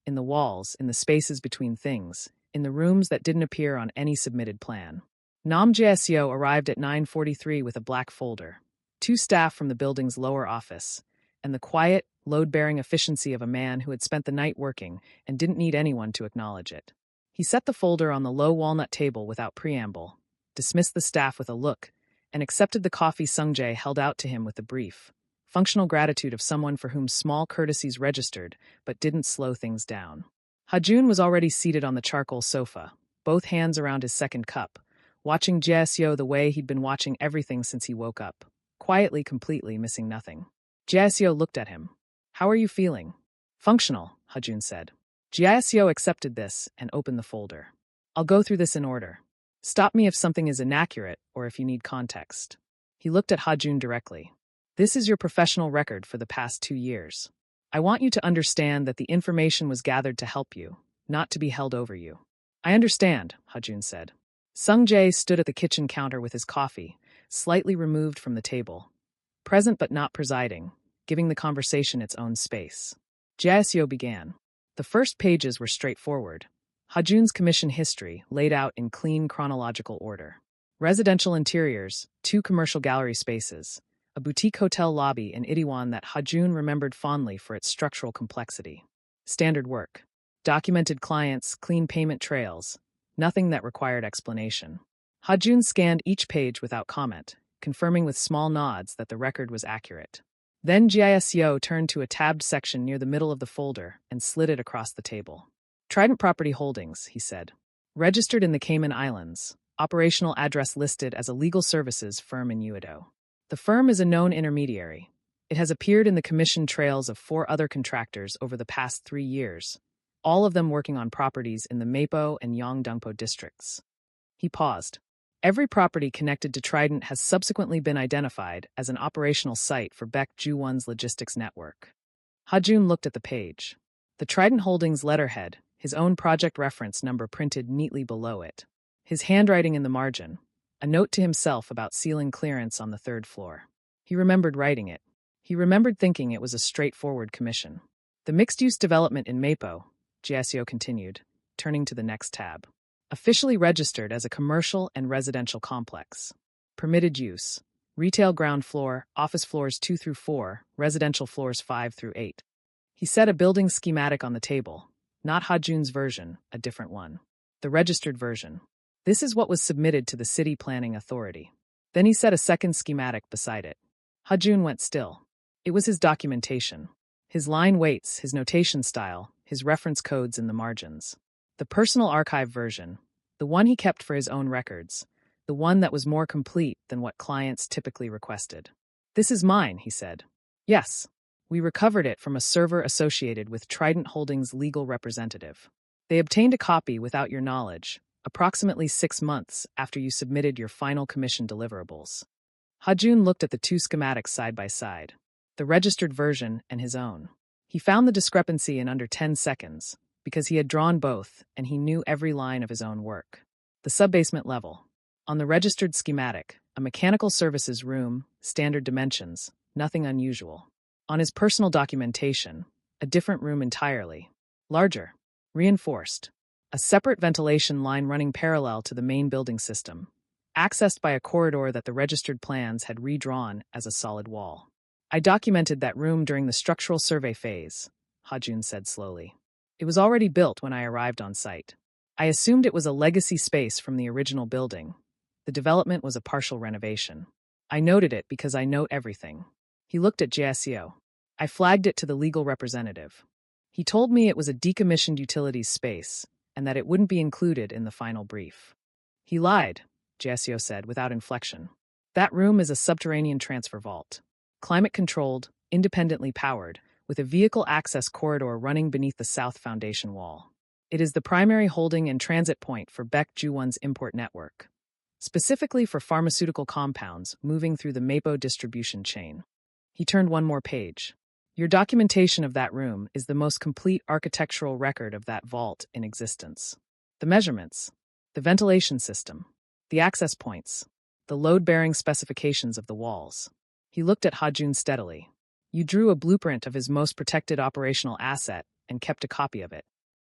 In the walls, in the spaces between things, in the rooms that didn't appear on any submitted plan. Nam Jae-seo arrived at 9:43 with a black folder, 2 staff from the building's lower office, and the quiet, load-bearing efficiency of a man who had spent the night working and didn't need anyone to acknowledge it. He set the folder on the low walnut table without preamble, dismissed the staff with a look, and accepted the coffee Sung-jae held out to him with the brief, functional gratitude of someone for whom small courtesies registered but didn't slow things down. Ha-Jun was already seated on the charcoal sofa, both hands around his second cup, watching Jae-seo the way he'd been watching everything since he woke up, quietly, completely missing nothing. Jae-seo looked at him. "How are you feeling?" "Functional," Ha-Jun said. Jae-seo accepted this and opened the folder. "I'll go through this in order. Stop me if something is inaccurate or if you need context." He looked at Ha-Jun directly. "This is your professional record for the past 2 years. I want you to understand that the information was gathered to help you, not to be held over you." "I understand," Ha-Jun said. Sung-jae stood at the kitchen counter with his coffee, slightly removed from the table. Present but not presiding, giving the conversation its own space. Jae-seo began. The first pages were straightforward. Ha-Jun's commission history laid out in clean chronological order. Residential interiors, 2 commercial gallery spaces, a boutique hotel lobby in Itaewon that Ha-Jun remembered fondly for its structural complexity. Standard work. Documented clients, clean payment trails. Nothing that required explanation. Ha-Jun scanned each page without comment, confirming with small nods that the record was accurate. Then Giseo turned to a tabbed section near the middle of the folder and slid it across the table. Trident Property Holdings, he said. Registered in the Cayman Islands. Operational address listed as a legal services firm in Uedo. The firm is a known intermediary. It has appeared in the commission trails of 4 other contractors over the past 3 years, all of them working on properties in the Meipo and Yeongdongpo districts. He paused. Every property connected to Trident has subsequently been identified as an operational site for Baek Ju-won's logistics network. Ha-Jun looked at the page. The Trident Holdings letterhead, his own project reference number printed neatly below it. His handwriting in the margin, a note to himself about ceiling clearance on the 3rd floor. He remembered writing it. He remembered thinking it was a straightforward commission. The mixed-use development in Meipo, Giseo continued, turning to the next tab. Officially registered as a commercial and residential complex. Permitted use. Retail ground floor, office floors 2 through 4, residential floors 5 through 8. He set a building schematic on the table. Not Ha-Jun's version, a different one. The registered version. This is what was submitted to the City Planning Authority. Then he set a second schematic beside it. Ha-Jun went still. It was his documentation. His line weights, his notation style, his reference codes in the margins. The personal archive version, the one he kept for his own records, the one that was more complete than what clients typically requested. This is mine, he said. Yes. We recovered it from a server associated with Trident Holdings' legal representative. They obtained a copy without your knowledge, approximately 6 months after you submitted your final commission deliverables. Ha-Jun looked at the 2 schematics side by side, the registered version and his own. He found the discrepancy in under 10 seconds, because he had drawn both and he knew every line of his own work. The subbasement level. On the registered schematic, a mechanical services room, standard dimensions, nothing unusual. On his personal documentation, a different room entirely. Larger. Reinforced. A separate ventilation line running parallel to the main building system, accessed by a corridor that the registered plans had redrawn as a solid wall. I documented that room during the structural survey phase, Ha-Jun said slowly. It was already built when I arrived on site. I assumed it was a legacy space from the original building. The development was a partial renovation. I noted it because I note everything. He looked at Giseo. I flagged it to the legal representative. He told me it was a decommissioned utilities space, and that it wouldn't be included in the final brief. He lied, Giseo said without inflection. That room is a subterranean transfer vault. Climate-controlled, independently powered, with a vehicle access corridor running beneath the south foundation wall. It is the primary holding and transit point for Baek Ju-won's import network, specifically for pharmaceutical compounds moving through the Meipo distribution chain. He turned one more page. Your documentation of that room is the most complete architectural record of that vault in existence. The measurements, the ventilation system, the access points, the load-bearing specifications of the walls. He looked at Ha-Jun steadily. You drew a blueprint of his most protected operational asset and kept a copy of it.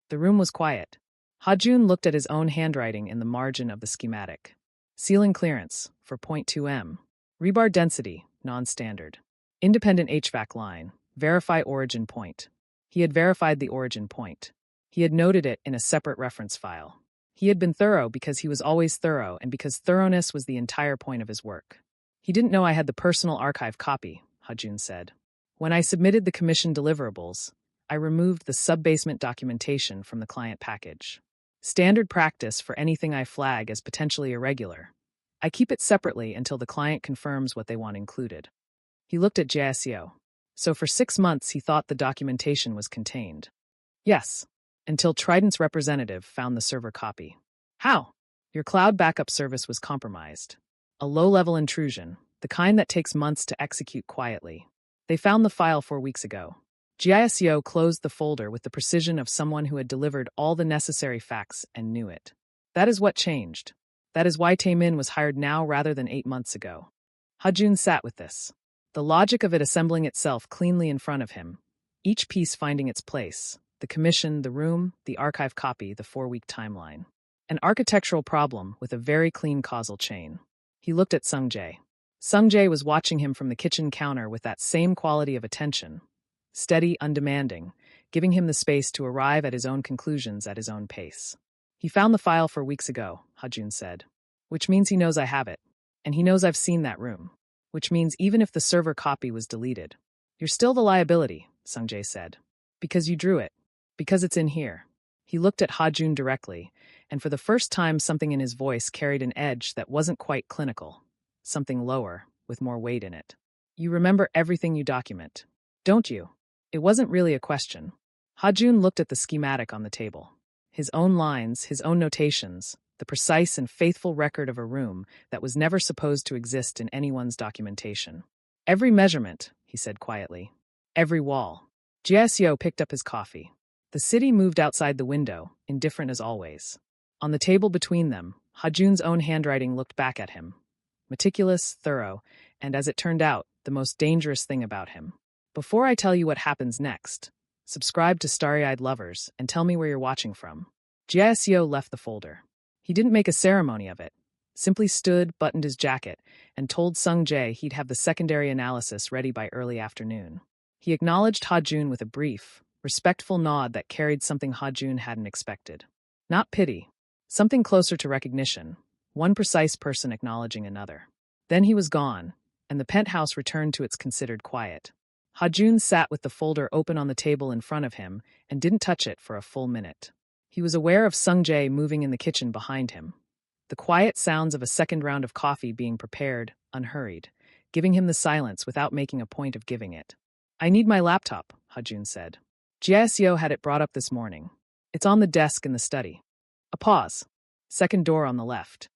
The room was quiet. Ha-Jun looked at his own handwriting in the margin of the schematic. Ceiling clearance, for 0.2 m. Rebar density, non-standard. Independent HVAC line, verify origin point. He had verified the origin point. He had noted it in a separate reference file. He had been thorough because he was always thorough and because thoroughness was the entire point of his work. He didn't know I had the personal archive copy, Ha-Jun said. When I submitted the commission deliverables, I removed the subbasement documentation from the client package. Standard practice for anything I flag as potentially irregular. I keep it separately until the client confirms what they want included. He looked at Giseo. So for 6 months he thought the documentation was contained. Yes, until Trident's representative found the server copy. How? Your cloud backup service was compromised. A low-level intrusion, the kind that takes months to execute quietly. They found the file 4 weeks ago. Giseo closed the folder with the precision of someone who had delivered all the necessary facts and knew it. That is what changed. That is why Taemin was hired now rather than 8 months ago. Ha-Jun sat with this. The logic of it assembling itself cleanly in front of him, each piece finding its place, the commission, the room, the archive copy, the 4-week timeline. An architectural problem with a very clean causal chain. He looked at Sung-jae. Sung-jae was watching him from the kitchen counter with that same quality of attention. Steady, undemanding, giving him the space to arrive at his own conclusions at his own pace. He found the file 4 weeks ago, Ha-jun said. Which means he knows I have it. And he knows I've seen that room. Which means even if the server copy was deleted. You're still the liability, Sung-jae said. Because you drew it. Because it's in here. He looked at Ha-jun directly, and for the first time something in his voice carried an edge that wasn't quite clinical. Something lower, with more weight in it. You remember everything you document, don't you? It wasn't really a question. Ha-jun looked at the schematic on the table. His own lines, his own notations, the precise and faithful record of a room that was never supposed to exist in anyone's documentation. Every measurement, he said quietly. Every wall. Jieseo picked up his coffee. The city moved outside the window, indifferent as always. On the table between them, Ha-jun's own handwriting looked back at him. Meticulous, thorough, and as it turned out, the most dangerous thing about him. Before I tell you what happens next, subscribe to Starry-Eyed Lovers and tell me where you're watching from. Jieseo left the folder. He didn't make a ceremony of it. Simply stood, buttoned his jacket, and told Sung-jae he'd have the secondary analysis ready by early afternoon. He acknowledged Ha-jun with a brief, respectful nod that carried something Ha-jun hadn't expected. Not pity. Something closer to recognition. One precise person acknowledging another. Then he was gone, and the penthouse returned to its considered quiet. Ha-jun sat with the folder open on the table in front of him and didn't touch it for a full minute. He was aware of Sung-jae moving in the kitchen behind him. The quiet sounds of a second round of coffee being prepared, unhurried, giving him the silence without making a point of giving it. I need my laptop, Ha-jun said. Jieseo had it brought up this morning. It's on the desk in the study. A pause. Second door on the left.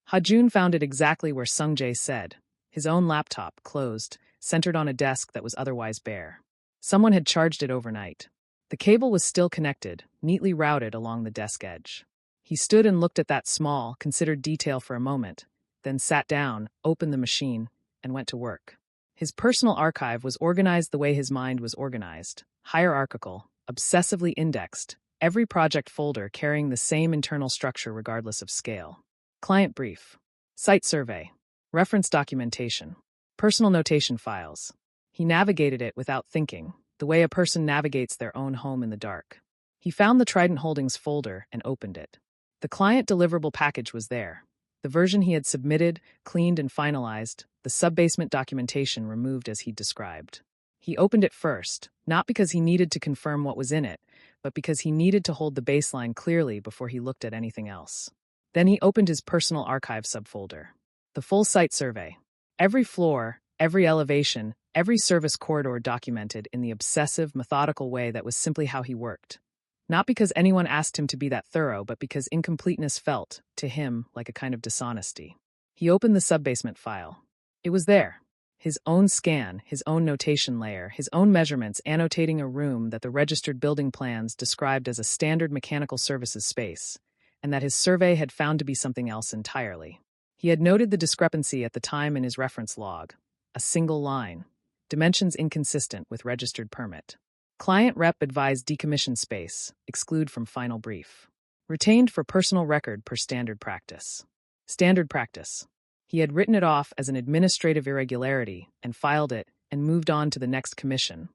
Ha-jun found it exactly where Sung-jae said. His own laptop, closed, centered on a desk that was otherwise bare. Someone had charged it overnight. The cable was still connected, neatly routed along the desk edge. He stood and looked at that small, considered detail for a moment, then sat down, opened the machine, and went to work. His personal archive was organized the way his mind was organized, hierarchical, obsessively indexed, every project folder carrying the same internal structure regardless of scale. Client brief, site survey, reference documentation, personal notation files. He navigated it without thinking, the way a person navigates their own home in the dark. He found the Trident Holdings folder and opened it. The client deliverable package was there. The version he had submitted, cleaned and finalized, the sub-basement documentation removed as he'd described. He opened it first, not because he needed to confirm what was in it, but because he needed to hold the baseline clearly before he looked at anything else. Then he opened his personal archive subfolder. The full site survey. Every floor, every elevation, every service corridor documented in the obsessive, methodical way that was simply how he worked. Not because anyone asked him to be that thorough, but because incompleteness felt, to him, like a kind of dishonesty. He opened the sub-basement file. It was there. His own scan, his own notation layer, his own measurements annotating a room that the registered building plans described as a standard mechanical services space, and that his survey had found to be something else entirely. He had noted the discrepancy at the time in his reference log. A single line. Dimensions inconsistent with registered permit. Client rep advised decommission space, exclude from final brief. Retained for personal record per standard practice. Standard practice. He had written it off as an administrative irregularity and filed it and moved on to the next commission.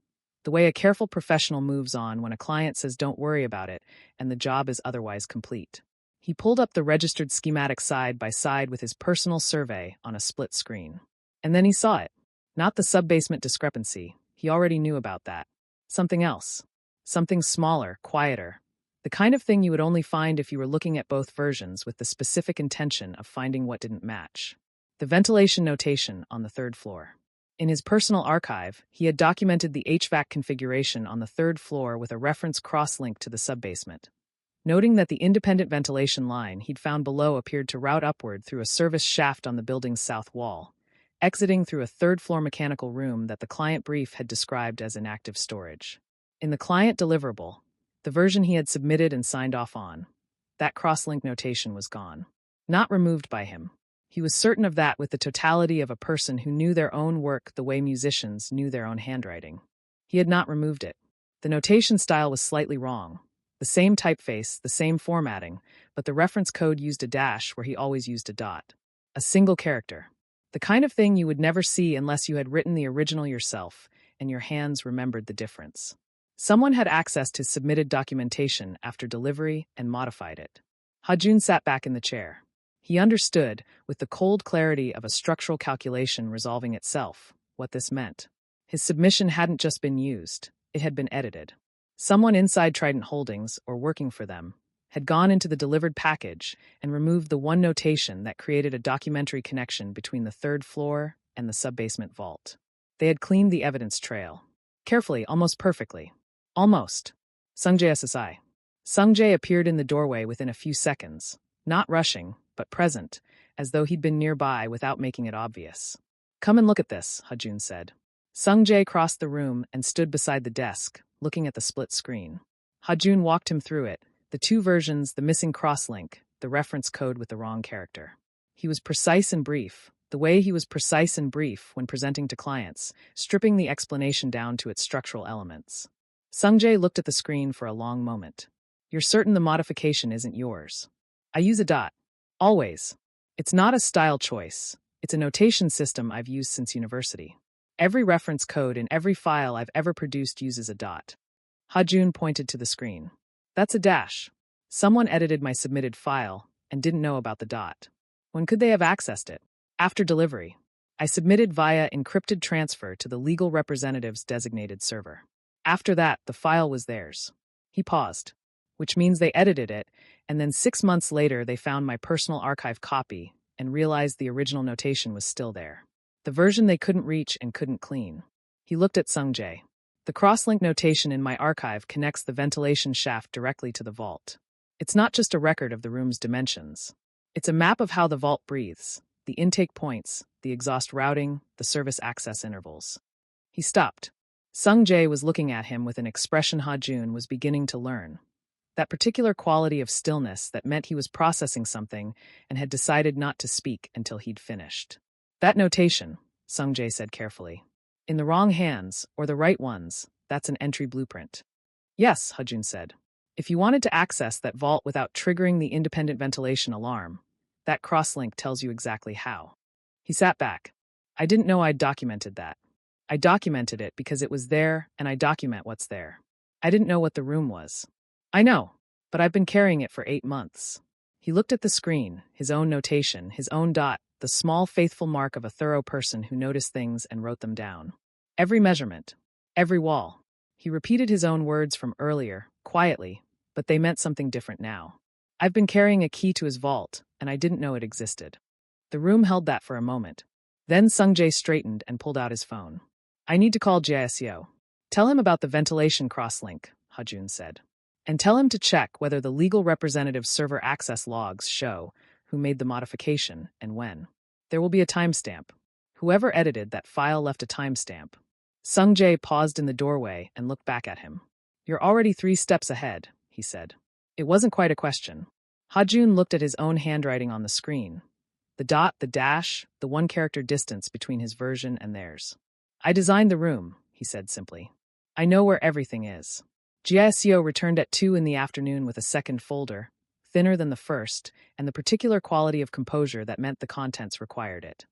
The way a careful professional moves on when a client says don't worry about it and the job is otherwise complete. He pulled up the registered schematic side by side with his personal survey on a split screen. And then he saw it. Not the sub-basement discrepancy. He already knew about that. Something else. Something smaller, quieter. The kind of thing you would only find if you were looking at both versions with the specific intention of finding what didn't match. The ventilation notation on the third floor. In his personal archive, he had documented the HVAC configuration on the third floor with a reference cross-link to the sub-basement. Noting that the independent ventilation line he'd found below appeared to route upward through a service shaft on the building's south wall, exiting through a third-floor mechanical room that the client brief had described as inactive storage. In the client deliverable, the version he had submitted and signed off on, that cross-link notation was gone. Not removed by him. He was certain of that with the totality of a person who knew their own work the way musicians knew their own handwriting. He had not removed it. The notation style was slightly wrong. The same typeface, the same formatting, but the reference code used a dash where he always used a dot. A single character. The kind of thing you would never see unless you had written the original yourself, and your hands remembered the difference. Someone had accessed his submitted documentation after delivery and modified it. Hajun sat back in the chair. He understood, with the cold clarity of a structural calculation resolving itself, what this meant. His submission hadn't just been used, it had been edited. Someone inside Trident Holdings, or working for them, had gone into the delivered package and removed the one notation that created a documentary connection between the third floor and the subbasement vault. They had cleaned the evidence trail. Carefully, almost perfectly. Almost. Sungjae SSI. Sungjae appeared in the doorway within a few seconds, not rushing, but present, as though he'd been nearby without making it obvious. Come and look at this, Hajun said. Sungjae crossed the room and stood beside the desk, looking at the split screen. Hajun walked him through it, the two versions, the missing crosslink, the reference code with the wrong character. He was precise and brief, the way he was precise and brief when presenting to clients, stripping the explanation down to its structural elements. Sungjae looked at the screen for a long moment. You're certain the modification isn't yours? I use a dot. Always. It's not a style choice. It's a notation system I've used since university. Every reference code in every file I've ever produced uses a dot. Hajun pointed to the screen. That's a dash. Someone edited my submitted file and didn't know about the dot. When could they have accessed it? After delivery. I submitted via encrypted transfer to the legal representative's designated server. After that, the file was theirs. He paused, which means they edited it, and then 6 months later they found my personal archive copy and realized the original notation was still there. The version they couldn't reach and couldn't clean. He looked at Sungjae. The crosslink notation in my archive connects the ventilation shaft directly to the vault. It's not just a record of the room's dimensions. It's a map of how the vault breathes, the intake points, the exhaust routing, the service access intervals. He stopped. Sungjae was looking at him with an expression Hajun was beginning to learn. That particular quality of stillness that meant he was processing something and had decided not to speak until he'd finished. That notation, Sungjae said carefully. In the wrong hands, or the right ones, that's an entry blueprint. Yes, Hajun said. If you wanted to access that vault without triggering the independent ventilation alarm, that crosslink tells you exactly how. He sat back. I didn't know I'd documented that. I documented it because it was there, and I document what's there. I didn't know what the room was. I know, but I've been carrying it for 8 months. He looked at the screen, his own notation, his own dot, the small faithful mark of a thorough person who noticed things and wrote them down. Every measurement, every wall. He repeated his own words from earlier, quietly, but they meant something different now. I've been carrying a key to his vault, and I didn't know it existed. The room held that for a moment. Then Sungjae straightened and pulled out his phone. I need to call JSO. Tell him about the ventilation crosslink, Hajun said. And tell him to check whether the legal representative's server access logs show who made the modification and when. There will be a timestamp. Whoever edited that file left a timestamp. Sungjae paused in the doorway and looked back at him. You're already 3 steps ahead, he said. It wasn't quite a question. Hajun looked at his own handwriting on the screen. The dot, the dash, the 1-character distance between his version and theirs. I designed the room, he said simply. I know where everything is. Giasio returned at 2 in the afternoon with a second folder, thinner than the first, and the particular quality of composure that meant the contents required it.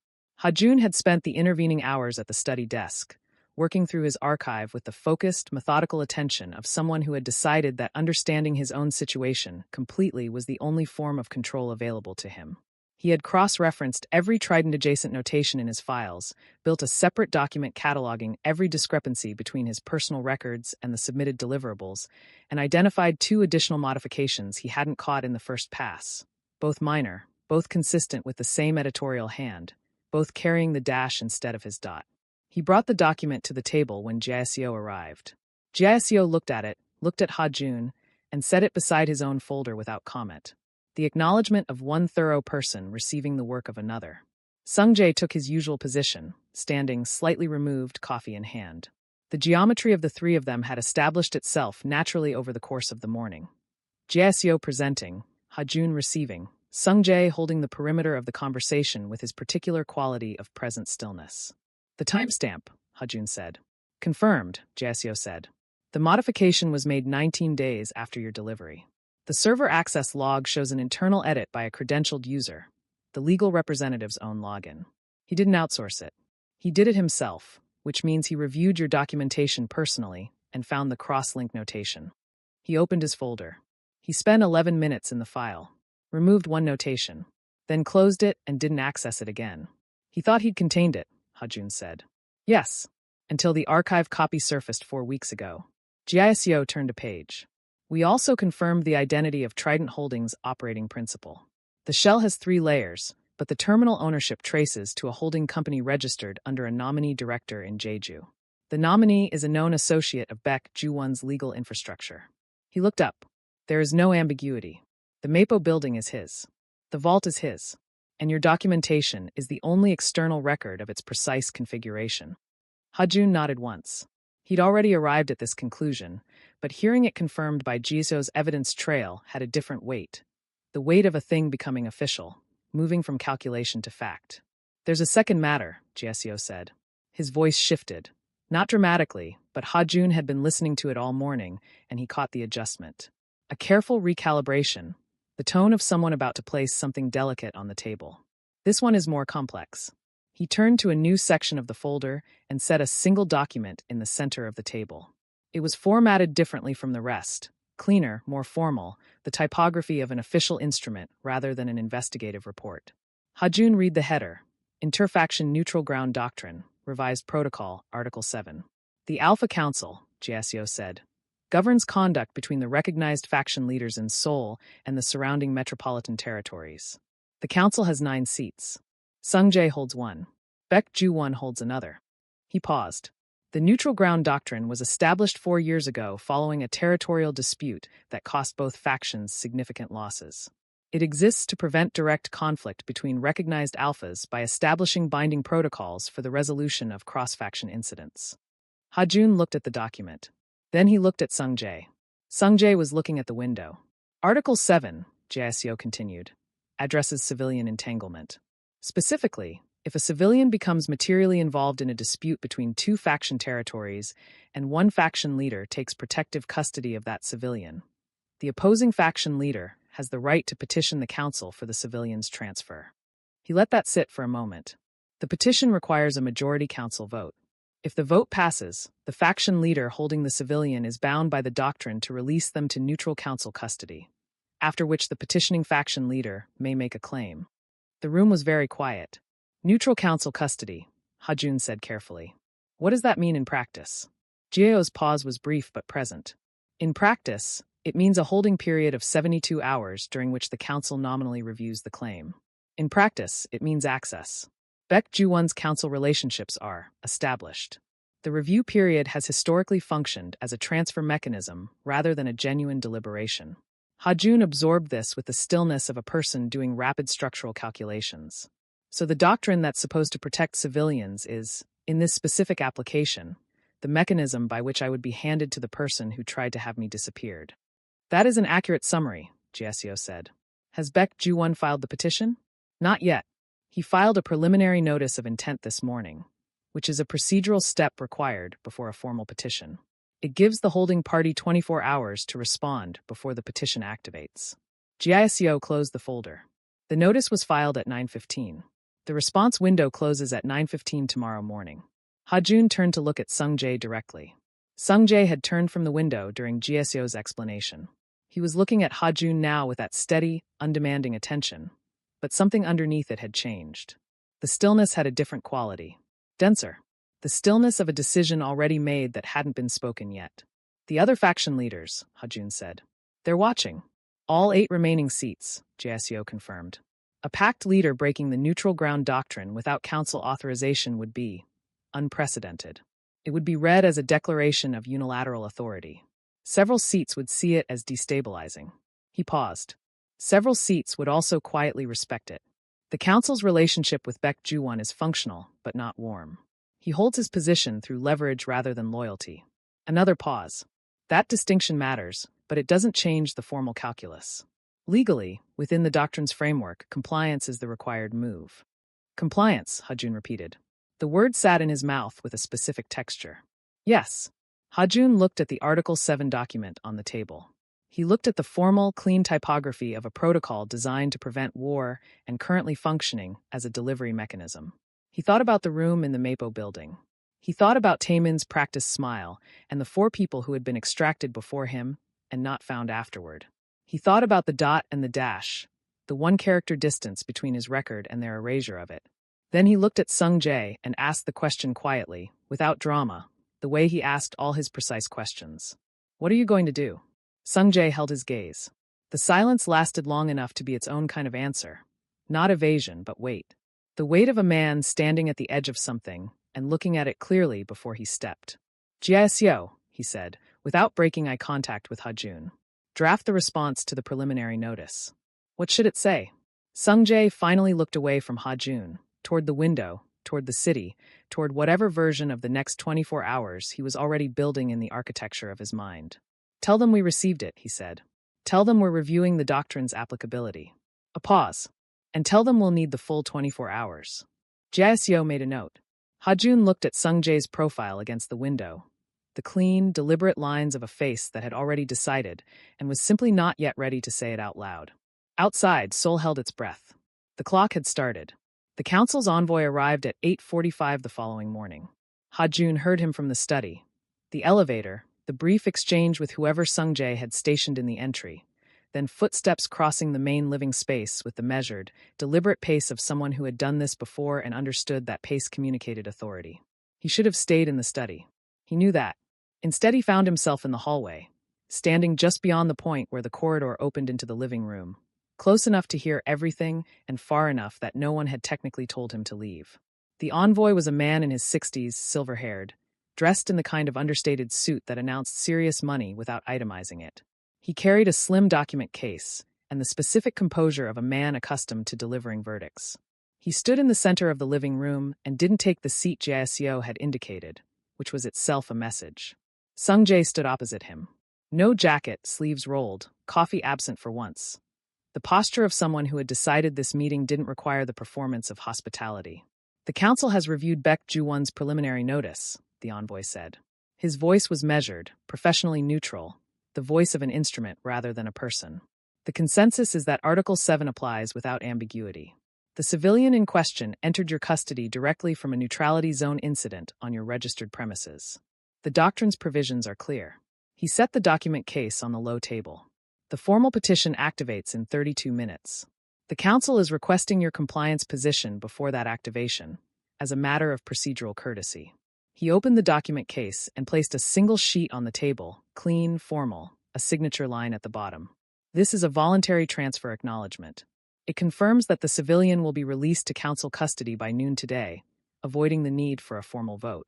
Hajun had spent the intervening hours at the study desk, working through his archive with the focused, methodical attention of someone who had decided that understanding his own situation completely was the only form of control available to him. He had cross-referenced every Trident-adjacent notation in his files, built a separate document cataloging every discrepancy between his personal records and the submitted deliverables, and identified 2 additional modifications he hadn't caught in the first pass, both minor, both consistent with the same editorial hand, both carrying the dash instead of his dot. He brought the document to the table when Giasio arrived. Giasio looked at it, looked at Hajun, and set it beside his own folder without comment. The acknowledgement of one thorough person receiving the work of another. Sungjae took his usual position, standing slightly removed, coffee in hand. The geometry of the 3 of them had established itself naturally over the course of the morning. Giasio presenting, Hajun receiving, Sungjae holding the perimeter of the conversation with his particular quality of present stillness. The timestamp, Hajun said. Confirmed, Giasio said. The modification was made 19 days after your delivery. The server access log shows an internal edit by a credentialed user, the legal representative's own login. He didn't outsource it. He did it himself, which means he reviewed your documentation personally, and found the cross-link notation. He opened his folder. He spent 11 minutes in the file, removed one notation, then closed it and didn't access it again. He thought he'd contained it, Ha-jun said. Yes, until the archive copy surfaced 4 weeks ago. Giacio turned a page. We also confirmed the identity of Trident Holdings' operating principal. The shell has 3 layers, but the terminal ownership traces to a holding company registered under a nominee director in Jeju. The nominee is a known associate of Baek Ju-won's legal infrastructure. He looked up. There is no ambiguity. The Mapo building is his. The vault is his. And your documentation is the only external record of its precise configuration. Ha-jun nodded once. He'd already arrived at this conclusion, but hearing it confirmed by Giaccio's evidence trail had a different weight. The weight of a thing becoming official, moving from calculation to fact. There's a second matter, Giaccio said. His voice shifted. Not dramatically, but Ha-jun had been listening to it all morning, and he caught the adjustment. A careful recalibration, the tone of someone about to place something delicate on the table. This one is more complex. He turned to a new section of the folder and set a single document in the center of the table. It was formatted differently from the rest, cleaner, more formal, the typography of an official instrument rather than an investigative report. Ha-jun read the header, Interfaction Neutral Ground Doctrine, Revised Protocol, Article 7. The Alpha Council, Giacio said, governs conduct between the recognized faction leaders in Seoul and the surrounding metropolitan territories. The council has 9 seats. Sungjae holds 1. Baek Ju-won holds another. He paused. The neutral ground doctrine was established 4 years ago following a territorial dispute that cost both factions significant losses. It exists to prevent direct conflict between recognized alphas by establishing binding protocols for the resolution of cross-faction incidents. Ha-jun looked at the document. Then he looked at Sungjae. Sungjae was looking at the window. Article 7, Giacio continued, addresses civilian entanglement. Specifically, if a civilian becomes materially involved in a dispute between 2 faction territories and one faction leader takes protective custody of that civilian, the opposing faction leader has the right to petition the council for the civilian's transfer. He let that sit for a moment. The petition requires a majority council vote. If the vote passes, the faction leader holding the civilian is bound by the doctrine to release them to neutral council custody, after which the petitioning faction leader may make a claim. The room was very quiet. Neutral council custody, Ha-jun said carefully. What does that mean in practice? Jiao's pause was brief but present. In practice, it means a holding period of 72 hours during which the council nominally reviews the claim. In practice, it means access. Baek Ju-won's council relationships are established. The review period has historically functioned as a transfer mechanism rather than a genuine deliberation. Ha-jun absorbed this with the stillness of a person doing rapid structural calculations. So the doctrine that's supposed to protect civilians is, in this specific application, the mechanism by which I would be handed to the person who tried to have me disappeared. That is an accurate summary, Giacio said. Has Baek Ju-won filed the petition? Not yet. He filed a preliminary notice of intent this morning, which is a procedural step required before a formal petition. It gives the holding party 24 hours to respond before the petition activates. Giacio closed the folder. The notice was filed at 9:15. The response window closes at 9:15 tomorrow morning. Ha-jun turned to look at Sungjae directly. Sungjae had turned from the window during Giacio's explanation. He was looking at Ha-jun now with that steady, undemanding attention, but something underneath it had changed. The stillness had a different quality. Denser. The stillness of a decision already made that hadn't been spoken yet. The other faction leaders, Ha-jun said. They're watching. All 8 remaining seats, Giacio confirmed. A pact leader breaking the neutral ground doctrine without council authorization would be unprecedented. It would be read as a declaration of unilateral authority. Several seats would see it as destabilizing. He paused. Several seats would also quietly respect it. The council's relationship with Baek Ju-won is functional, but not warm. He holds his position through leverage rather than loyalty. Another pause. That distinction matters, but it doesn't change the formal calculus. Legally, within the doctrine's framework, compliance is the required move. Compliance, Ha-jun repeated. The word sat in his mouth with a specific texture. Yes. Ha-jun looked at the Article 7 document on the table. He looked at the formal, clean typography of a protocol designed to prevent war and currently functioning as a delivery mechanism. He thought about the room in the Mapo building. He thought about Taemin's practiced smile and the 4 people who had been extracted before him and not found afterward. He thought about the dot and the dash, the 1 character distance between his record and their erasure of it. Then he looked at Sung Jae and asked the question quietly, without drama, the way he asked all his precise questions. "What are you going to do?" Sung Jae held his gaze. The silence lasted long enough to be its own kind of answer. Not evasion, but weight. The weight of a man standing at the edge of something and looking at it clearly before he stepped. "Jiaeseo," he said, without breaking eye contact with Ha-jun. "Draft the response to the preliminary notice." What should it say? Sung Jae finally looked away from Ha-jun, toward the window, toward the city, toward whatever version of the next 24 hours he was already building in the architecture of his mind. "Tell them we received it," he said. "Tell them we're reviewing the doctrine's applicability." A pause. "And tell them we'll need the full 24 hours. Jiaeseo made a note. Ha-jun looked at Sung Jae's profile against the window, the clean, deliberate lines of a face that had already decided and was simply not yet ready to say it out loud. Outside, Seoul held its breath. The clock had started. The council's envoy arrived at 8:45 the following morning. Ha-jun heard him from the study. The elevator, the brief exchange with whoever Sung Jae had stationed in the entry, then footsteps crossing the main living space with the measured, deliberate pace of someone who had done this before and understood that pace communicated authority. He should have stayed in the study. He knew that. Instead, he found himself in the hallway, standing just beyond the point where the corridor opened into the living room, close enough to hear everything and far enough that no one had technically told him to leave. The envoy was a man in his 60s, silver-haired, dressed in the kind of understated suit that announced serious money without itemizing it. He carried a slim document case and the specific composure of a man accustomed to delivering verdicts. He stood in the center of the living room and didn't take the seat Jiaeseo had indicated, which was itself a message. Sung Jae stood opposite him. No jacket, sleeves rolled, coffee absent for once. The posture of someone who had decided this meeting didn't require the performance of hospitality. "The council has reviewed Baek Ju-won's preliminary notice," the envoy said. His voice was measured, professionally neutral, the voice of an instrument rather than a person. "The consensus is that Article 7 applies without ambiguity. The civilian in question entered your custody directly from a neutrality zone incident on your registered premises. The doctrine's provisions are clear." He set the document case on the low table. "The formal petition activates in 32 minutes. The council is requesting your compliance position before that activation, as a matter of procedural courtesy." He opened the document case and placed a single sheet on the table, clean, formal, a signature line at the bottom. "This is a voluntary transfer acknowledgement. It confirms that the civilian will be released to council custody by noon today, avoiding the need for a formal vote."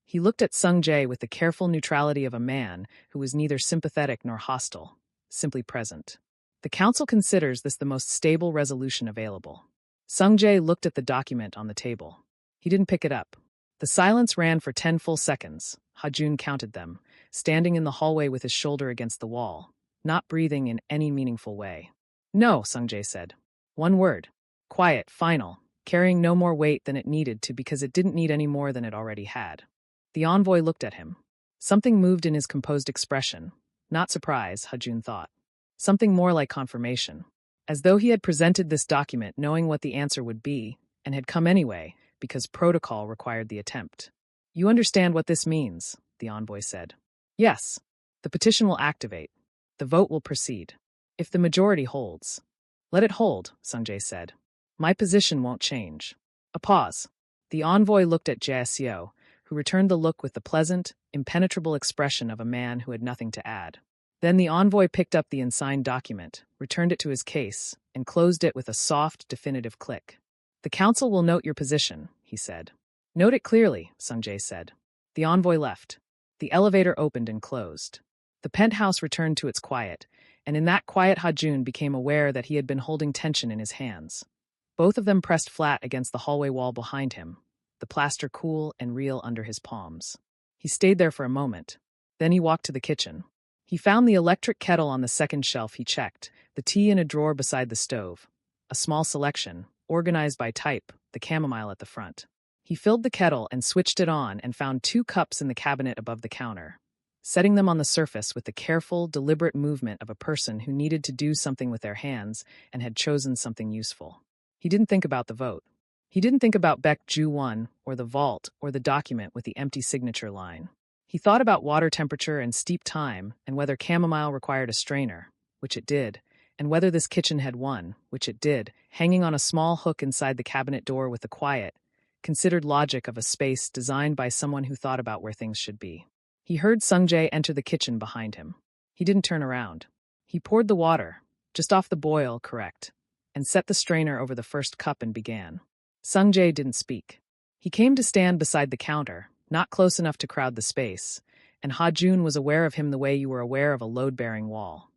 He looked at Sung Jae with the careful neutrality of a man who was neither sympathetic nor hostile, simply present. "The council considers this the most stable resolution available." Sung Jae looked at the document on the table. He didn't pick it up. The silence ran for 10 full seconds. Ha-jun counted them, standing in the hallway with his shoulder against the wall, not breathing in any meaningful way. "No," Sung Jae said. One word. Quiet, final, carrying no more weight than it needed to because it didn't need any more than it already had. The envoy looked at him. Something moved in his composed expression. Not surprise, Ha-jun thought. Something more like confirmation. As though he had presented this document knowing what the answer would be, and had come anyway, because protocol required the attempt. "You understand what this means," the envoy said. "Yes. The petition will activate. The vote will proceed. If the majority holds." "Let it hold," Sung Jae said. "My position won't change." A pause. The envoy looked at Jiaeseo, who returned the look with the pleasant, impenetrable expression of a man who had nothing to add. Then the envoy picked up the unsigned document, returned it to his case, and closed it with a soft, definitive click. "The council will note your position," he said. "Note it clearly," Sung Jae said. The envoy left. The elevator opened and closed. The penthouse returned to its quiet, and in that quiet Ha-jun became aware that he had been holding tension in his hands. Both of them pressed flat against the hallway wall behind him, the plaster cool and real under his palms. He stayed there for a moment. Then he walked to the kitchen. He found the electric kettle on the second shelf he checked, the tea in a drawer beside the stove. A small selection, organized by type, the chamomile at the front. He filled the kettle and switched it on and found 2 cups in the cabinet above the counter, setting them on the surface with the careful, deliberate movement of a person who needed to do something with their hands and had chosen something useful. He didn't think about the vote. He didn't think about Baek Ju-won or the vault or the document with the empty signature line. He thought about water temperature and steep time and whether chamomile required a strainer, which it did, and whether this kitchen had one, which it did, hanging on a small hook inside the cabinet door with the quiet, considered logic of a space designed by someone who thought about where things should be. He heard Sung-jae enter the kitchen behind him. He didn't turn around. He poured the water, just off the boil, correct, and set the strainer over the first cup and began. Sung-jae didn't speak. He came to stand beside the counter, not close enough to crowd the space, and Ha-jun was aware of him the way you were aware of a load-bearing wall.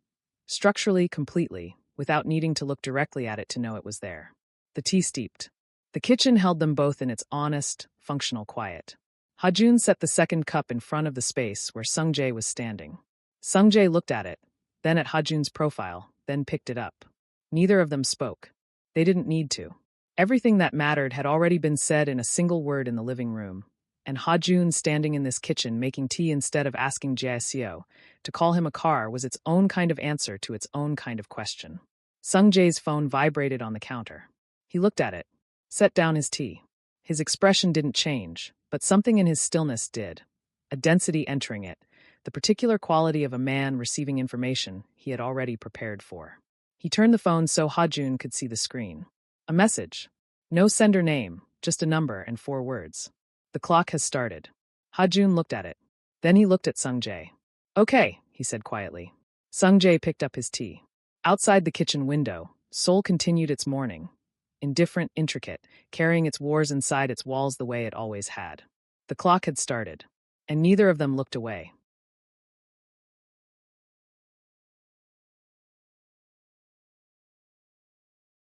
Structurally, completely, without needing to look directly at it to know it was there. The tea steeped. The kitchen held them both in its honest, functional quiet. Ha-jun set the second cup in front of the space where Sung-jae was standing. Sung-jae looked at it, then at Ha-jun's profile, then picked it up. Neither of them spoke. They didn't need to. Everything that mattered had already been said in a single word in the living room, and Ha-jun standing in this kitchen making tea instead of asking Jae-seo to call him a car was its own kind of answer to its own kind of question. Sung-jae's phone vibrated on the counter. He looked at it, set down his tea. His expression didn't change, but something in his stillness did. A density entering it, the particular quality of a man receiving information he had already prepared for. He turned the phone so Ha-jun could see the screen. A message. No sender name, just a number and 4 words. The clock has started. Ha-jun looked at it. Then he looked at Sung-jae. Okay, he said quietly. Sung-jae picked up his tea. Outside the kitchen window, Seoul continued its mourning. Indifferent, intricate, carrying its wars inside its walls the way it always had. The clock had started, and neither of them looked away.